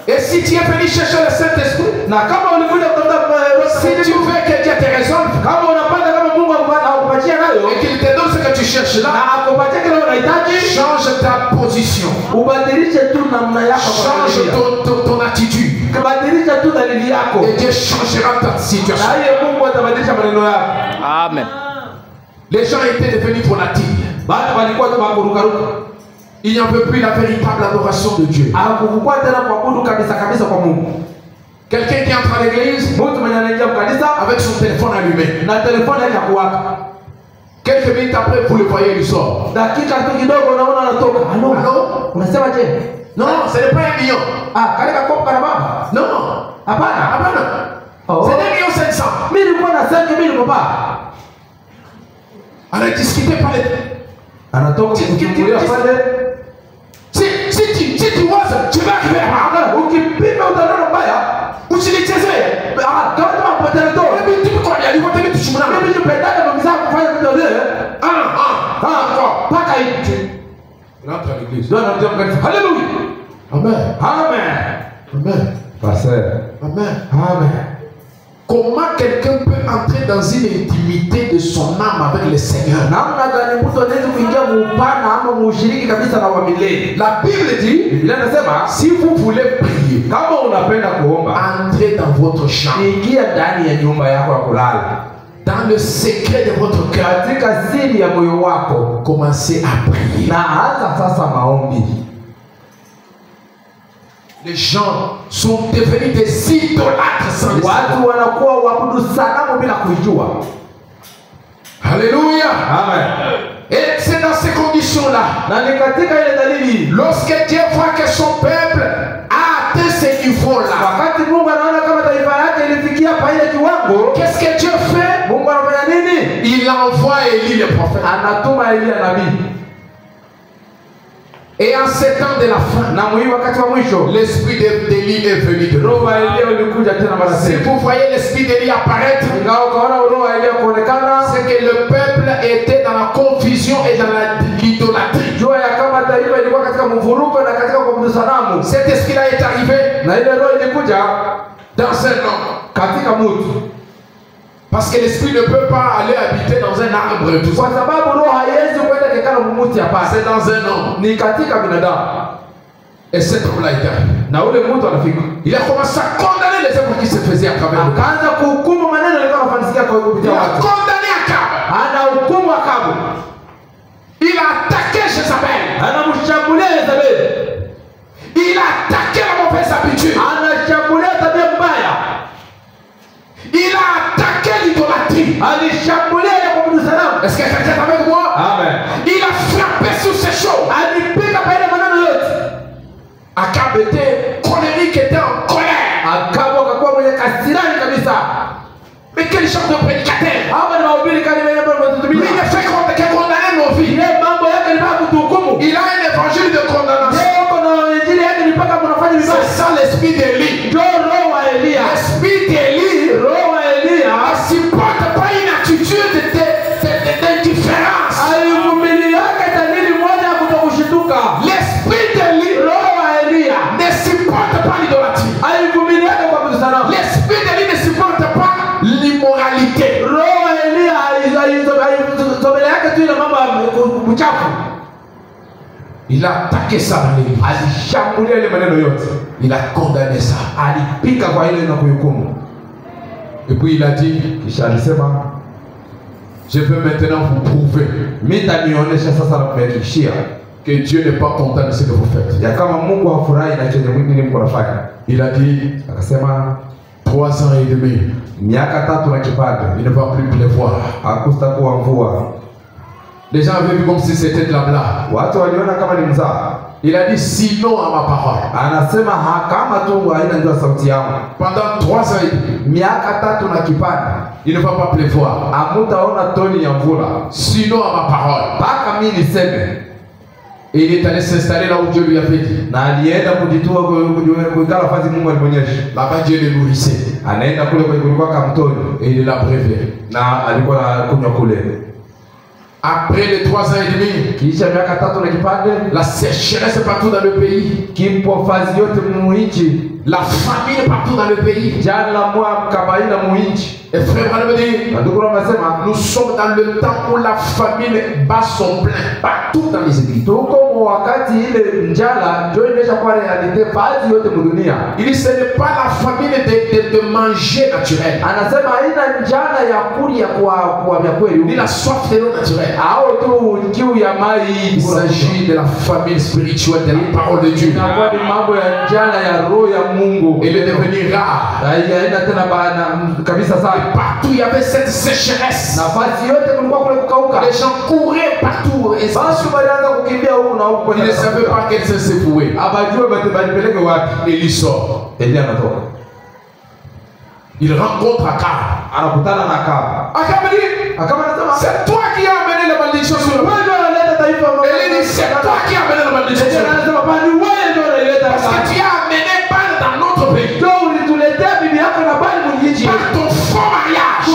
Et si tu es venu chercher le Saint-Esprit, Na kama ulikuja kutafuta si tu veux que Dieu te résolve, kama unapata kama Mungu akupatia nayo et qu'il te donne ce que tu cherches na là, akupatia kile unahitaji, change ta position. ubadilishe tu namna yako. Change ton attitude. Badilisha tu dalili yako. Et Dieu changera ta situation. Na yeye Mungu atabadilisha maneno yako. Amen. Les gens étaient devenus volatiles. Bado walikuwa tu wakurukaruka. Il n'y en veut plus la véritable adoration de Dieu. Hakukuwa tena kuabudu kabisa kabisa kwa Mungu. Quelqu'un qui entre à l'église Mtu mwenye anaingia kanisa avec son téléphone allumé. na telefoni yake kuwaka. Quelques minutes après, vous le voyez, il sort. Dakika tu kidogo unaona anatoka. Halo. Halo? Unasema je? Non, ce n'est pas 1 million. Kale kakopo kana baba. Non. Hapana. Hapana. Oh. C'est 1,5 million. Mimi nilikuwa na 5,000 baba. On a discuté par les... Anatoka kuchungulia pale. Si tu vois ça, tu vas arriver à... Ukipima utaona mbaya. Usinichezee. Kama tunapata ndoa. Mimi tu kwa ya lipo tena tushimana. Mimi nipendana na mzako kufanya vitu vile. Paka hivi. Il entre à l'église. Ndio anakuja kanisa. Haleluya. Amen. Amen. Amen. Pasteur. Amen. Amen. Comment quelqu'un peut entrer dans une intimité de son âme avec le Seigneur? Namna gani mtu anaweza kuingia muupana ama muushiriki kabisa na wa milele? La Bible dit, Biblia inasema si vous voulez prier, kama unapenda kuomba, entrez dans votre chambre, ingia ndani ya nyumba yako ya kulala, dans le secret de votre cœur, katika siri ya moyo wako, commencez à prier. na anza sasa maombi. Les gens sont devenus des idolâtres sans le savoir. Watu wanakuwa waabudu sanamu bila kuijua. Alléluia. Amen. Et c'est dans ces conditions-là, Na ni katika ile dalili, lorsque Dieu voit que son peuple a atteint ce niveau-là, wakati Mungu anaona kama taifa yake ilifikia pa ile kiwango, qu'est-ce que Dieu fait? Mungu anafanya nini? Il envoie Élie le prophète. Anatuma Elia nabii. Et en ces temps de la fin, Na mwi wakati wa mwisho, l'esprit d'Élie est venu de roho nouveau. wa Elia ulikuja tena mara Si tena. vous voyez l'esprit d'Élie apparaître, Ingawa ukaona roho wa Elia kuonekana, c'est que le peuple était dans la confusion et dans l'idolâtrie. jua ya kama taifa ilikuwa katika mvuruko na katika kuabudu sanamu. Cet esprit-là est arrivé Na ile roho ilikuja dans un homme. katika mtu. Parce que l'esprit ne peut pas aller habiter dans un arbre et tout Kwa ça. sababu roho haiwezi kwenda kikana mumuti hapa. C'est dans un homme. Ni katika binadamu. Et cet homme-là est arrivé. Na ule mtu anafika. Il a commencé à condamner les œuvres qui se faisaient à travers le monde. Akaanza kuhukumu maneno yalikuwa yanafanyika kwa Il kupitia a watu. condamné Akab. Ana hukumu Akabu. Il a attaqué Jézabel. Anamshambulia Yezebeli. Il a attaqué la mauvaise habitude. Anashambulia tabia mbaya. Il a attaqué l'idolâtrie. Alishambulia ya kuabudu sanamu. Est-ce que quelqu'un est avec moi? Amen. Il a frappé sur ces choses. Alipiga kwa ile maneno yote. Akab était colérique, était en colère. Akabu akakuwa mwenye kasirani kabisa. Mais quel genre de prédicateur? Hapa ni mahubiri kali wenye bado Lui, wanatutumia. il ne fait que condamner nos vies. Ile mambo yake ni mpaka kutuhukumu. Il a un évangile de condamnation. Leo kuna injili yake ni mpaka mnafanya C'est vibaya. ça l'esprit d'Élie. Ndio roho wa Elia. L'esprit d'Élie Roho wa Elia ne supporte pas une attitude d'indifférence. aivumili yake dalili moja ya kutokushituka. L'esprit d'Élie Roho wa Elia ne supporte pas l'idolâtrie. aivumili yake kwa kuabudu sanamu. L'esprit d'Élie ne supporte pas l'immoralité. Roho wa Elia aizobele yake tu ile mambo ya uchafu. Il a attaqué ça dans l'église. Alishambulia ile maneno yote. Il a condamné ça. Alipika kwa ile na kuhukumu. Et puis il a dit, Kisha alisema je peux maintenant vous prouver mitanionyesha sasa na kumhakikishia que Dieu n'est pas content de ce que vous faites. ya kama Mungu hafurahi na chenye mwingine mko nafanya. Il a dit, Akasema 3 ans et demi, miaka 3 na kipande il ne va plus pleuvoir. hakutakuwa mvua. Les gens avaient vu comme si c'était de la blague. Watu waliona kama ni mzaha. Il a dit, sinon à ma parole. Anasema kama tu haina ndio sauti yangu. Pendant 3 ans et demi, Miaka 3 na kipande il ne va pas pleuvoir. hamutaona toni ya mvula Sinon à ma parole. mpaka mimi niseme. Et il est allé s'installer là où Dieu lui avait dit. Na alienda kujitua kuikala nafasi Mungu alimonyesha. Là-bas Dieu le nourrissait. Anaenda kule kwa kulikuwa kama mtoni Et il l'a brevé. na alikuwa anakunywa kule. Après les 3 ans et demi, Kisha miaka 3 na kipande la sécheresse partout dans le pays. kimpo fazi yote muichi. La famine partout dans le pays. Jana mwa mkabaina muinchi. Et frère Branham dit, Ndugu anasema nous sommes dans le temps où la famine bat son plein partout dans les églises. tuko wakati ile njala ndio imeshakuwa realite baadhi yote mdunia. Il dit ce n'est pas la famine de manger naturel. Anasema haina njala ya kulia kwa vya kweli. Ni la soif de l'eau naturelle. Au tu kiu ya mai. Il s'agit de la famine spirituelle de la parole de Dieu. Inakuwa ni mambo ya njala ya roho ya Mungu. Elle est devenue rare. Haina tena bana kabisa sana. Partout il y avait cette sécheresse. Nafasi yote kulikuwa kule kukauka. Les gens couraient partout. Basi walianza kukimbia huku na huku. Ils ne savaient pas quel sens se vouer. Abajue batipeleke wapi. Élie sort. Elia anatoka. Il rencontre Akab. Anakutana na Akab. Akab dit, anasema c'est toi qui as amené la malédiction sur le monde. Élie dit, c'est toi qui as amené la malédiction sur le monde. Parce que tu as amené balle dans notre pays. Par ton faux mariage.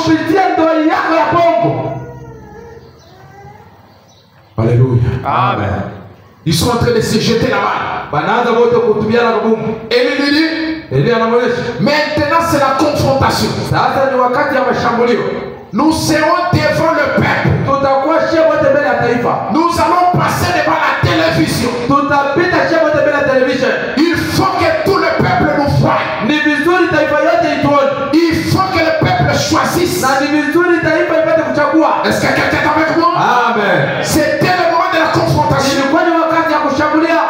Alléluia. Amen. Ils sont en train de se jeter la balle. Élie lui dit, maintenant c'est la confrontation. Nous serons devant le peuple. Nous allons passer devant la télévision. Il faut que tout le peuple nous voie. Il faut que le peuple choisisse. Est-ce que quelqu'un est avec moi? Amen. C'était le moment de la confrontation.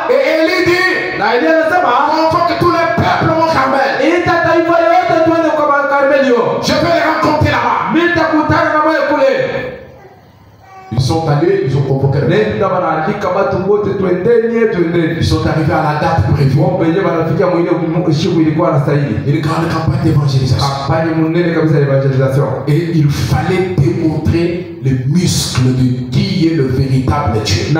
Et Élie dit, convoque que tout le peuple au Carmel. Je vais les rencontrer là-bas. Ils sont allés, ils ont convoqué le peuple. Ils sont arrivés à la date prévue. Une grande campagne d'évangélisation. Et il fallait démontrer le muscle de qui est le véritable Dieu.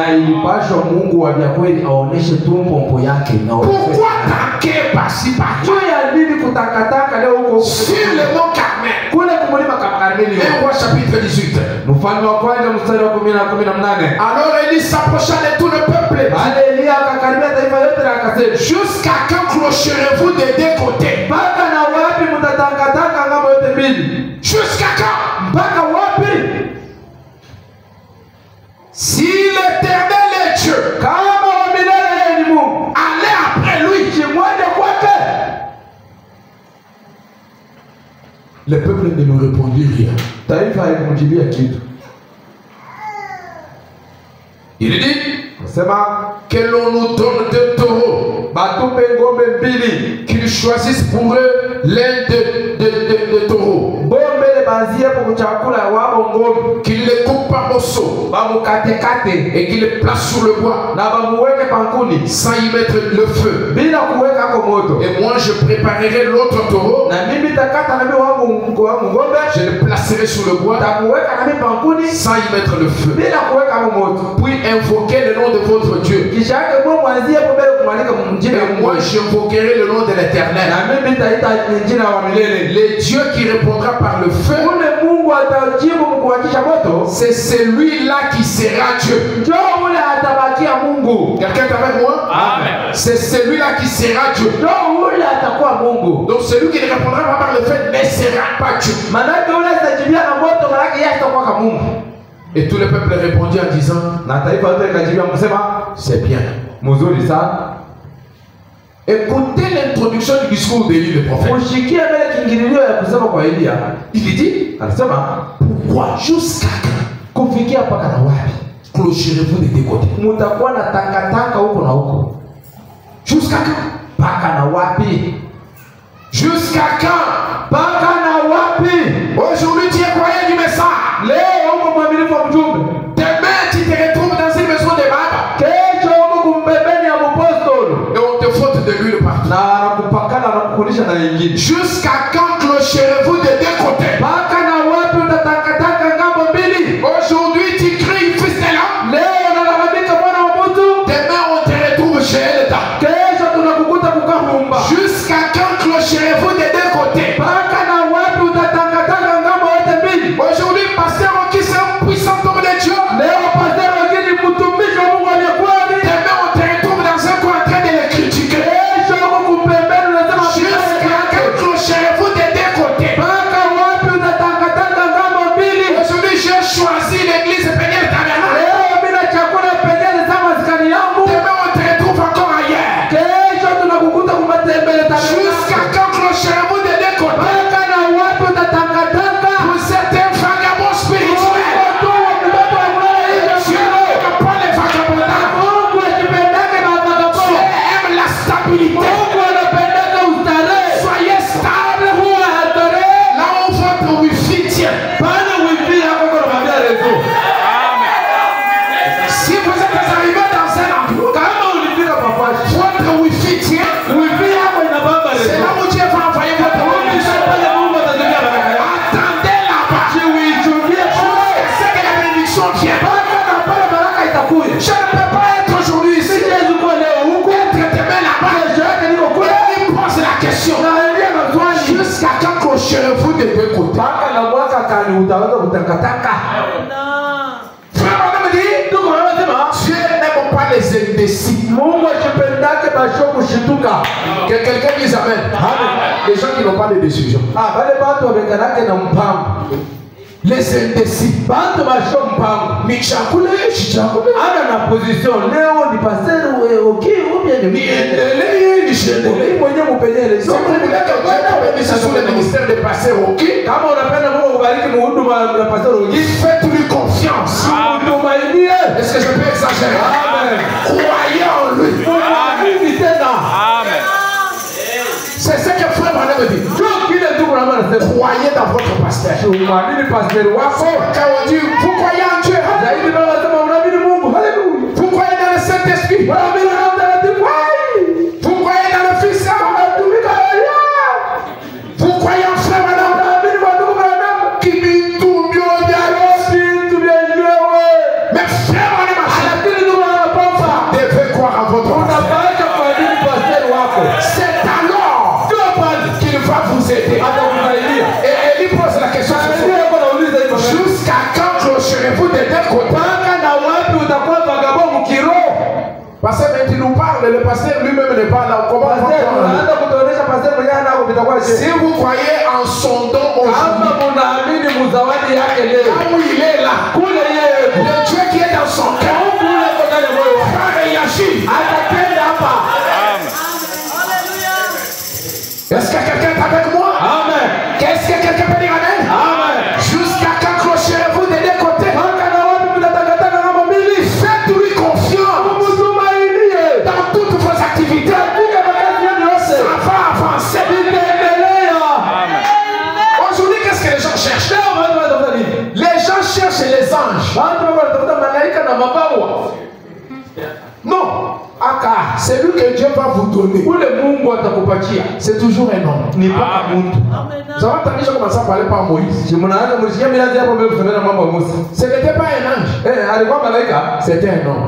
Pourquoi tanker par-ci par-là sur le mont Carmel? Et roi chapitre 18. Alors Élie s'approcha de tout le peuple. Jusqu'à quand clocherez-vous des deux côtés? Jusqu'à quand? Si l'Éternel est Dieu, allez après lui. Le peuple ne nous répondit rien. Il dit que l'on nous donne deux taureaux, qu'ils choisissent pour eux l'un de taureaux, qu'ils les coupent par morceaux et qu'ils les placent sur le bois sans y mettre le feu. Et moi je préparerai l'autre taureau, je le placerai sur le bois sans y mettre le feu. Puis invoquer le nom de votre Dieu. Et moi j'invoquerai le nom de l'Éternel, le Dieu qui répondra par le feu. C'est celui-là qui sera Dieu. Quelqu'un est avec moi? Amen. C'est celui-là qui sera Dieu. Donc celui qui ne répondra pas par le feu ne sera pas Dieu. Et tout le peuple répondit en disant, c'est bien. Écoutez l'introduction du discours d'Élie le prophète. Il dit, pourquoi jusqu'à quand clocherez-vous des deux côtés? Jusqu'à quand? Jusqu'à quand? Aujourd'hui tu es croyant du message. Demain tu te retrouves dans une maison de baba. Et on te faute de l'huile partout. Jusqu'à quand clocherez-vous des deux côtés? Aujourd'hui tu cries fils de l'homme. Demain on te retrouve chez l'État. Jusqu'à quand clocherez-vous des deux côtés? Aujourd'hui pasteur qui est un puissant homme de Dieu. Demain on te retrouve dans un coin en train de le critiquer. vient. Je ne peux pas être aujourd'hui ici. Être demain là-bas. Il pose la question. Jusqu'à quand clochez-vous des deux côtés? Frère, on me dit, Dieu n'aime pas les indécis. Que quelqu'un dise amen. Les gens qui n'ont pas de décision. Les indécis. Faites-lui confiance. Est-ce que je peux exagérer? Croyez en lui. C'est ce que frère Branham me dit. Croyez dans votre pasteur. Quand on dit vous croyez en Dieu, vous croyez dans le Saint-Esprit, vous croyez dans le Fils, vous croyez en frère Branham. Mais frère Branham, vous devez croire en votre pasteur. C'est alors qu'il va vous aider. Et il pose la question jusqu'à quand clocherez-vous des deux côtés? Parce que quand il nous parle, le pasteur lui-même ne parle pas. Comment si vous croyez en son don aujourd'hui, là où il est là, le Dieu qui est dans son cœur va réagir. Est-ce que quelqu'un est avec moi? Amen. Qu'est-ce que quelqu'un peut dire amen? Amen. Jusqu'à quand clocherez-vous des deux côtés? Faites-lui confiance dans toutes vos activités. Ça va avancer. Aujourd'hui, qu'est-ce que les gens cherchent? Les gens cherchent les anges. Non. C'est lui que Dieu va vous donner. C'est toujours un homme. Vous avez entendu, j'ai commencé à parler par Moïse. Ce n'était pas un ange. C'était un homme.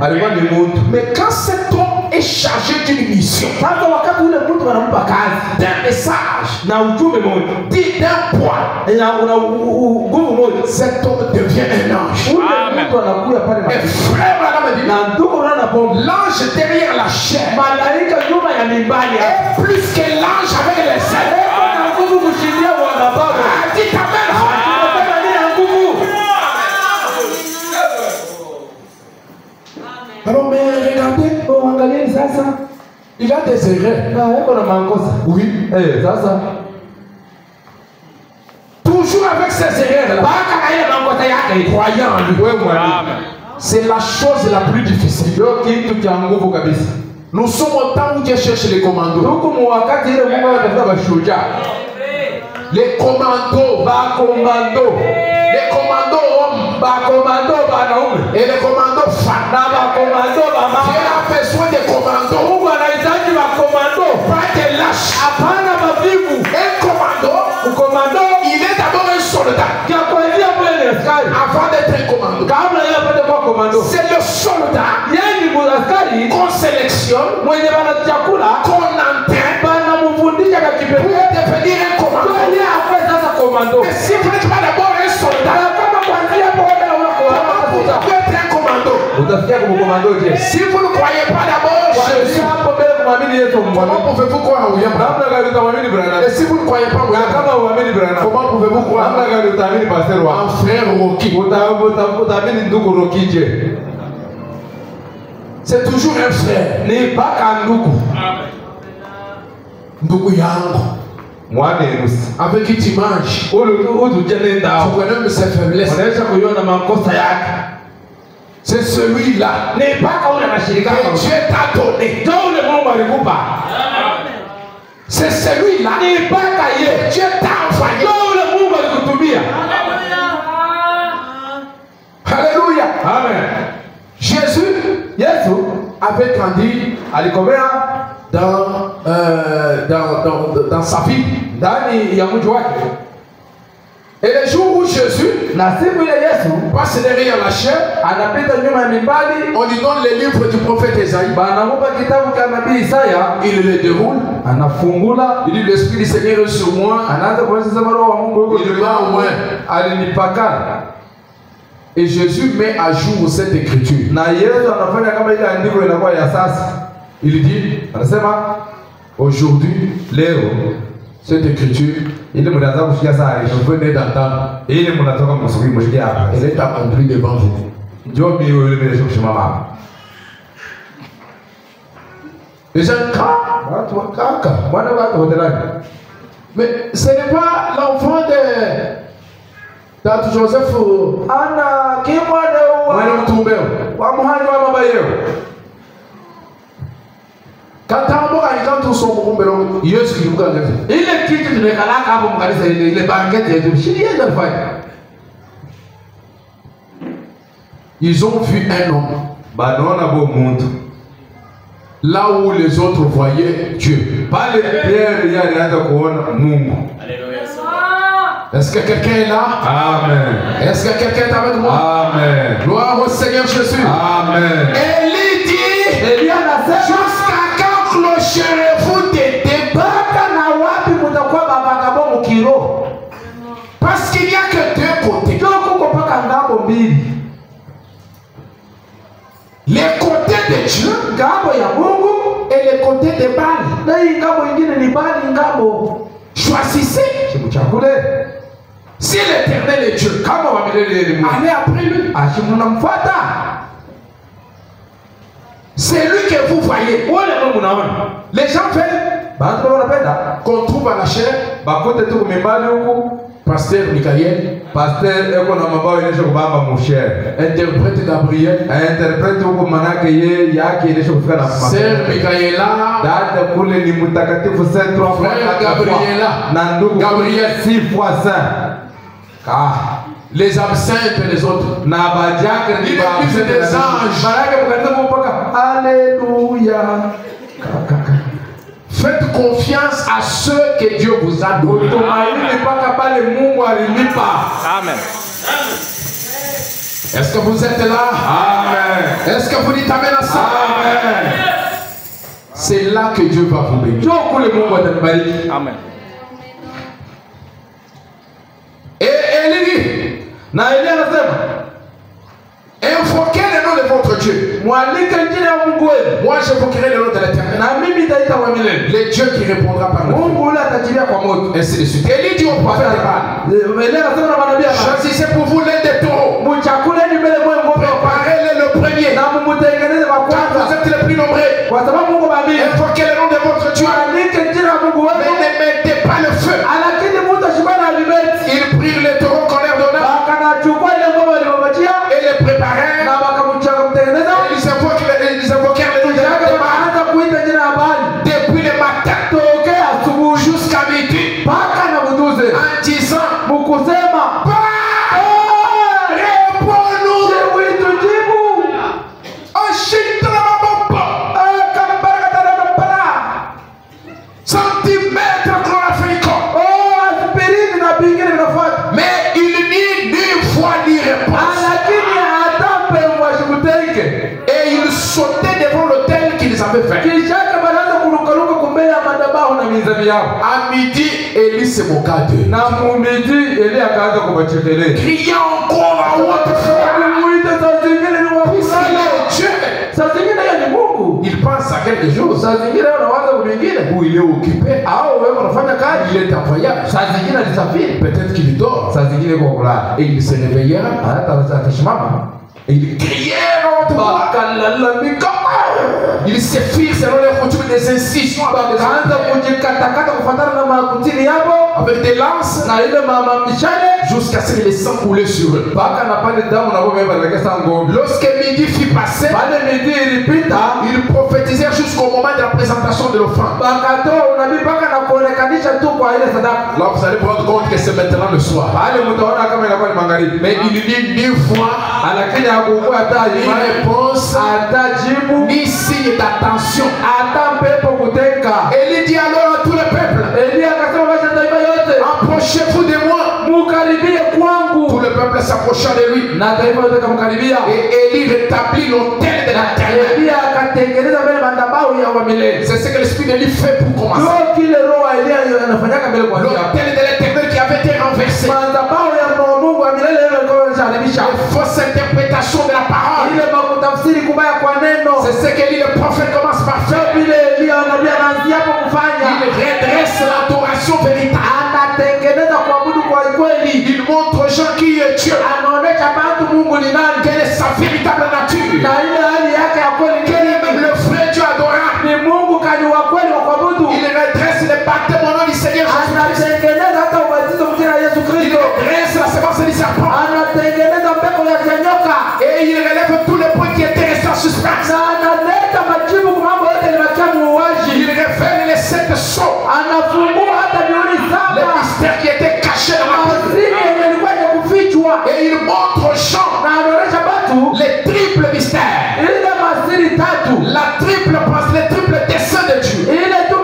Mais quand cet homme est chargé d'une mission, d'un message, dit d'un point, cet homme devient un ange. Et frère, l'ange derrière la chair est plus que l'ange avec les ailes. Dites amen. Alors, mais regardez, il a des erreurs. Oui. Toujours avec ses erreurs. Croyant en lui. C'est la chose la plus difficile. Nous sommes au temps où Dieu cherche les commandos. Les commandos. Les commandos hommes. Et les commandos femmes. Dieu a besoin des commandos. Pas de lâches. Un commando, il est d'abord un soldat. Avant d'être un commando. C'est le soldat qu'on sélectionne, qu'on entraîne pour devenir un commando. Mais si vous n'êtes pas d'abord un soldat, vous pouvez être un commando. Si vous ne croyez pas d'abord Jésus, comment pouvez-vous croire en William? Et si vous ne croyez pas en William, comment pouvez-vous croire en frère Rocky? C'est toujours un frère. Ndugu yangu. Avec qui tu manges. Tu connais même ses faiblesses. C'est celui-là que Dieu t'a donné. C'est celui-là que Dieu t'a envoyé. Alléluia. Amen. Jésus avait grandi dans sa vie. Et le jour où Jésus Na siku ile Yesu passe derrière la chair, anapita nyuma ya mimbali, on lui donne les livres du prophète Esaïe. banamupa kitabu cha nabii Isaya, Il le déroule. anafungula, Il dit l'Esprit du Seigneur est sur moi. anaanza kuonyesha sema roho wa Mungu yuko Il juu va au yangu, moins. alinipakana. Et Jésus met à jour cette écriture. Na Yesu anafanya kama ile andiko inakuwa ya sasa. Il dit, Anasema aujourd'hui, leo cette écriture, ili mnaanza kushikia saa hiyo, je venais d'entendre, ili mnatoka msikie hapa. elle est accomplie devant vous. Njoo mimi ile mbele kusimama hapa. Les gens crient, Watu wakaka, bwana watu hotelani. mais ce n'est pas l'enfant de Joseph Ana kimwana mwana wa mtumbeo. wa muhani wa baba yao. Katambo alikantu somo kumbelo Yesu kibuka ngapi? Ile kitu tumekalaka hapo mkanisa ile banketi yetu. Shida ndio alifanya. Ils ont vu un homme Banaona bo muntu. là où les autres voyaient Dieu. Pale Pierre yeye alianza kuona Mungu. Est-ce que quelqu'un est là? Amen. Est-ce que quelqu'un est avec moi? Amen. Gloire au Seigneur Jésus. Amen. Élie dit, Elia anasema jusqu'à quand clocherez-vous des débats? mpaka na wapi mtakuwa babagabo mkiro? Parce qu'il n'y a que deux côtés. Ndio kuko mpaka ngambo mbili. Les côtés de Dieu Ngambo ya Mungu et les côtés de Baal. na hii ngambo nyingine ni bali ngambo. Choisissez. Chikuchakule. Si l'Éternel est Dieu, Kama wa milele ni Mungu. allez après lui. Mnamfuata. C'est lui que vous voyez. Wale Mungu naona. Les gens veulent Bantu wanapenda qu'on trouve à la chair bakote tu kumimbali huku. Pasteur Michael, Pasteur eko na mabao inesha kubamba mushere. interprète Gabriel, Interprete huko manake ye yake inesha kufika na Sœur Michaela, dada kule ni mtakatifu saint trois fois Frère Gabriela. na ndugu Gabriel. 6 fois saint. les absinthes et les autres. Na bajake ni Il est plus des anges. Baraka mkanisa mpaka alléluia. Faites confiance à ceux que Dieu vous a donnés. Tumaini mpaka pale Mungu alinipa. Amen. Est-ce que vous êtes là? Amen. Est-ce que vous dites Amen à ça? Amen. C'est là que Dieu va vous bénir. Njoo kule Mungu atanibariki. Amen. Et Élie dit, Na Elia anasema, invoquez le nom de votre Dieu. mwalike jina la Mungu wenu. Moi, j'invoquerai le nom de l'Éternel. Na mimi nitaita wa milele. Le Dieu qui répondra par le feu. Mungu ule atajilia kwa moto. Ainsi de suite. Élie dit au prophète Baal, Elia anasema na manabii hapa. choisissez pour vous l'un des taureaux. Mchakuleni mbele mwe ngombe wa kwanza. Préparez-le le premier. Na mumutengeneze wa Car vous kwanza. êtes les plus nombreux. Kwa sababu Mungu babili. Invoquez le nom de votre Dieu. Mwalike jina la Mungu Mais wenu. ne mettez pas le feu. Lakini mtu ashibana alimeti. Ils prirent les taureaux qu'on leur donna Bakanachukua ile ngombe walimwachia et les préparèrent. na wakamtengeneza. Ils invoquèrent le nom de l'Éternel Wakaanza kuita jina la Baali. depuis le matin Tokea asubuhi jusqu'à midi mpaka na buduze. en disant, Mkusema réponds-nous. tujibu. Centimètre chloraphénique. Aspirini na vingine vinafuata. Mais il n'y ni foi ni réponse. Lakini hata pemwa shikuteke. Et ils sautaient devant l'autel qu'ils avaient fait. Kisha banaanza kurukaruka kumbele ya madhabahu na mizabi yao. À midi, Élie se moqua d'eux. Na mumiji Elia akaanza kuwachekelea. Criant encore à haute voix. Alimuita saa zingine ni wafulana. Dieu. Saa zingine yeye ni Mungu. Il pense à quelque chose. Saa zingine unawaza vingine. Où il est occupé. Au wewe unafanya kazi. Il est en voyage. Saa zingine alisafiri. Peut-être qu'il dort. Saa zingine kwa kulala. Et il se réveillera. Hata atasimama. Et il criait à haute voix. Akalalamika. Il se fit selon les coutumes des incisions Akaanza kujikatakata kufuatana na makutini yapo avec des lances na ile mama mishale jusqu'à ce que le sang coulait sur eux. mpaka na pale damu na bomba ibalekesa ngombe. Lorsque midi fut passé, Pale midi ilipita, ils prophétisèrent jusqu'au moment de la présentation de l'offrande. bakatoa unabii mpaka na kuonekanisha tu kwa ile sadaka. Là, vous allez prendre compte que c'est maintenant le soir. Pale mtaona kama inakuwa ni magharibi. Mais il n'y ni foi, Lakini hakukuwa hata ni imani, réponse, hata jibu, ni signe d'attention. hata pepo kutenka. Élie dit alors à tout le peuple, Elia akasema basi taifa yote, approchez-vous de moi. mukaribie na taifa yote kamkaribia. Et Élie rétablit l'autel de l'Éternel. Elia akatengeneza mbele madhabahu ya milele. C'est ce que l'esprit d'Élie fait pour commencer. Ndio kile roho wa Elia anafanyaka mbele kwa L'autel de l'Éternel qui avait été renversé. madhabahu ya Mungu wa milele ile ilikuwa imesharibisha. Fausse interprétation de la parole. Ile makutafsiri kubaya kwa neno. C'est ce que dit le prophète commence par faire. Vile Elia anabii anaanzia hapo kufanya. Il redresse l'adoration véritable. Anatengeneza kuabudu kwa kweli. Il montre aux gens qui est Dieu. Anaonesha watu Mungu ni nani. Quelle est sa véritable nature. Na ile hali yake ya kweli Quel est le vrai Dieu adorable. ni Mungu kani wa kweli wa kuabudu. Il redresse le baptême au nom du Seigneur Jésus. Anatengeneza hata ubatizo mjina Yesu Il Kristo. redresse la semence du serpent. Anatengeneza mbegu ya nyoka. Et il relève tous les points qui étaient restés en suspens. Na analeta majibu kwa mambo yote yaliyokuwa muuaji. Il révèle les 7 sceaux. Anafungua hata mihuri Les saba. mystères qui étaient cachés dans la Bible. Siri yenye ilikuwa kufichwa. Et il montre aux gens Na anaonesha watu les triples mystères. ile masiri tatu. Les triples desseins de Dieu. Ile tu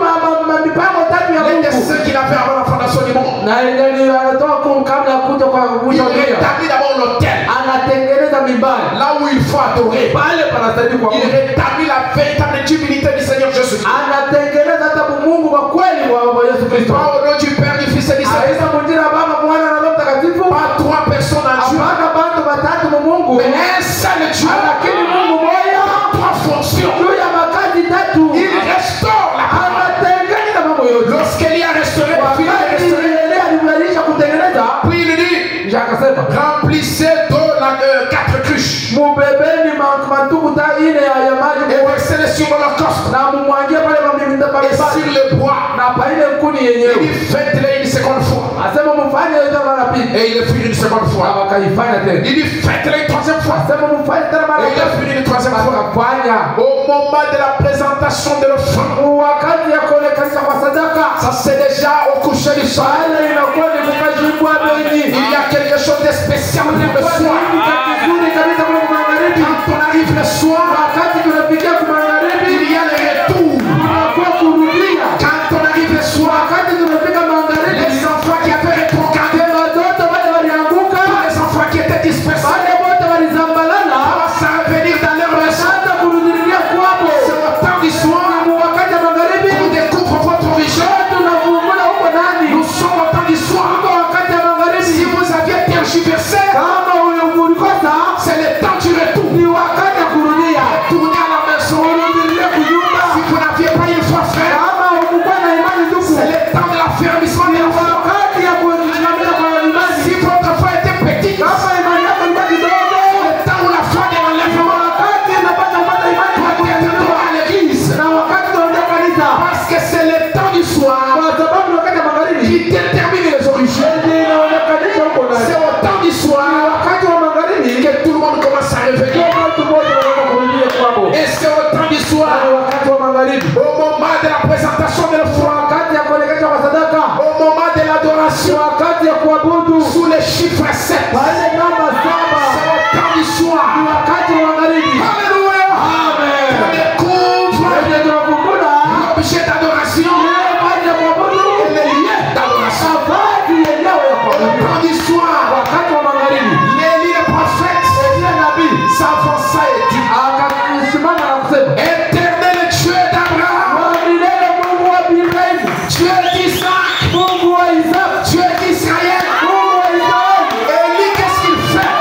mipango tatu ya Les Mungu. desseins qu'il avait avant la fondation du monde. Na ile anatoa kabla ya kuja kwa Il mwisho. rétablit d'abord l'autel. Anatengeneza mimbari. Là où il faut adorer. Pale panastahili kwa Il Mungu. rétablit la véritable divinité du Seigneur Jésus. Anatengeneza hata Mungu wa kweli wa Yesu Kristo. Pas au nom du Père, du Fils et du Saint-Esprit. Aisa mjina Baba, Mwana na Roho Mtakatifu. Pas 3 personnes en Dieu. Hapana bantu batatu mu Mungu. Mais un seul Dieu. Lakini Mungu moja. 3 fonctions. Juu ya makazi tatu. Il restaure la parole. Anatengeneza mambo yote. Lorsqu'Élie a restauré, Wakati ile alimalisha kutengeneza. puis il dit, Akasema remplissez d'eau 4 cruches. mubebeni mantuku ine ya maji. Et versez-les sur l'holocauste. Na mumwangie pale mamimita pale. Et sur le bois. Na paile nkuni Il yenyewe. dit, faites-les une seconde fois. Asema mfanye hiyo mara pili. Et il le fit une seconde fois. Wakaifanya tena. Il dit, faites-les une 3e fois. Asema mfanye tena mara Et il le fit une 3e fois. Wakafanya. Au moment de la présentation de l'offrande. Wakati ya kuonekanisha kwa sadaka. Ça c'est déjà au coucher du soleil. Pale inakuwa ni kukashibwa benyi. Il y a quelque chose de spécial pour le soir. Quand on arrive le soir, il y a le retour. Quand on arrive le soir, les enfants qui avaient rétrogradé, les enfants qui étaient dispersés, ça va venir dans leur maison. C'est au temps du soir. On découvre votre origine. Nous sommes au temps du soir. Si vous aviez tergiversé, c'est le temps du retour. Retournez à la maison. Si vous n'aviez pas une foi frère, c'est le temps de l'affermissement de la foi. Si votre foi était petite, c'est le temps où la foi de l'enlèvement doit être droit à l'église. Parce que c'est le temps du soir qui détermine les origines. C'est au temps du soir que tout le monde commence à réveiller. Et c'est au temps du soir, au moment de la présentation de l'offrande, au moment de l'adoration, sous les chiffres 7, c'est au temps du soir. Alléluia. On découvre l'objet d'adoration et les liens d'adoration. Au temps du soir, Élie le prophète s'avança et dit, Éternel Dieu d'Abraham, Dieu d'Isaac, Dieu d'Israël. Élie, qu'est-ce qu'il fait?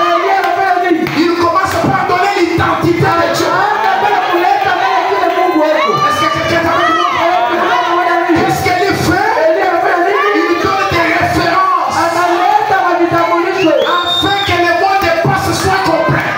Il commence par donner l'identité de Dieu. Est-ce que quelqu'un est avec moi? Qu'est-ce qu'Élie fait? Il donne des références afin que le mot de passe soit complet.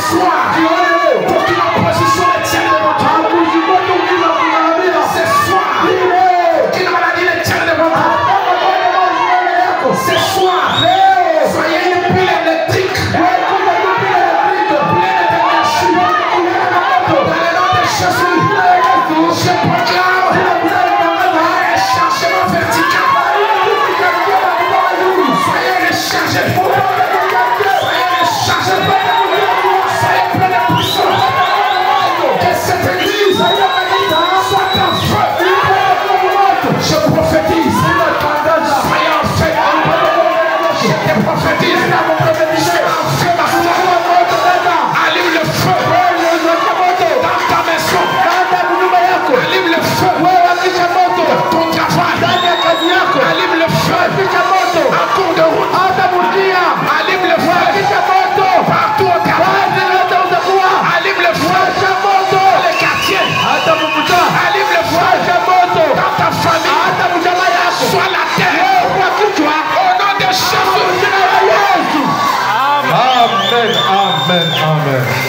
soir, pour qu'une opposition ne tienne devant toi. Ce soir, pour qu'une maladie ne tienne devant toi. Ce soir, soyez une pile électrique. Pleine d'énergie. Dans le nom de Jésus, je proclame un changement vertical. Soyez rechargés. Soyez rechargés. Soyez plein de puissance. Que cette église soit en feu. Je prophétise. Soyez en feu. Je te prophétise. Soyez en feu, ma foi. Allume le feu dans ta maison. Allume le feu dans ton travail. Allume le feu en cours de route. Allume le feu partout au travail. Allume le feu dans les quartiers. Allume le feu dans ta famille. Sois la terre. Au nom de Jésus. Amen, amen, amen.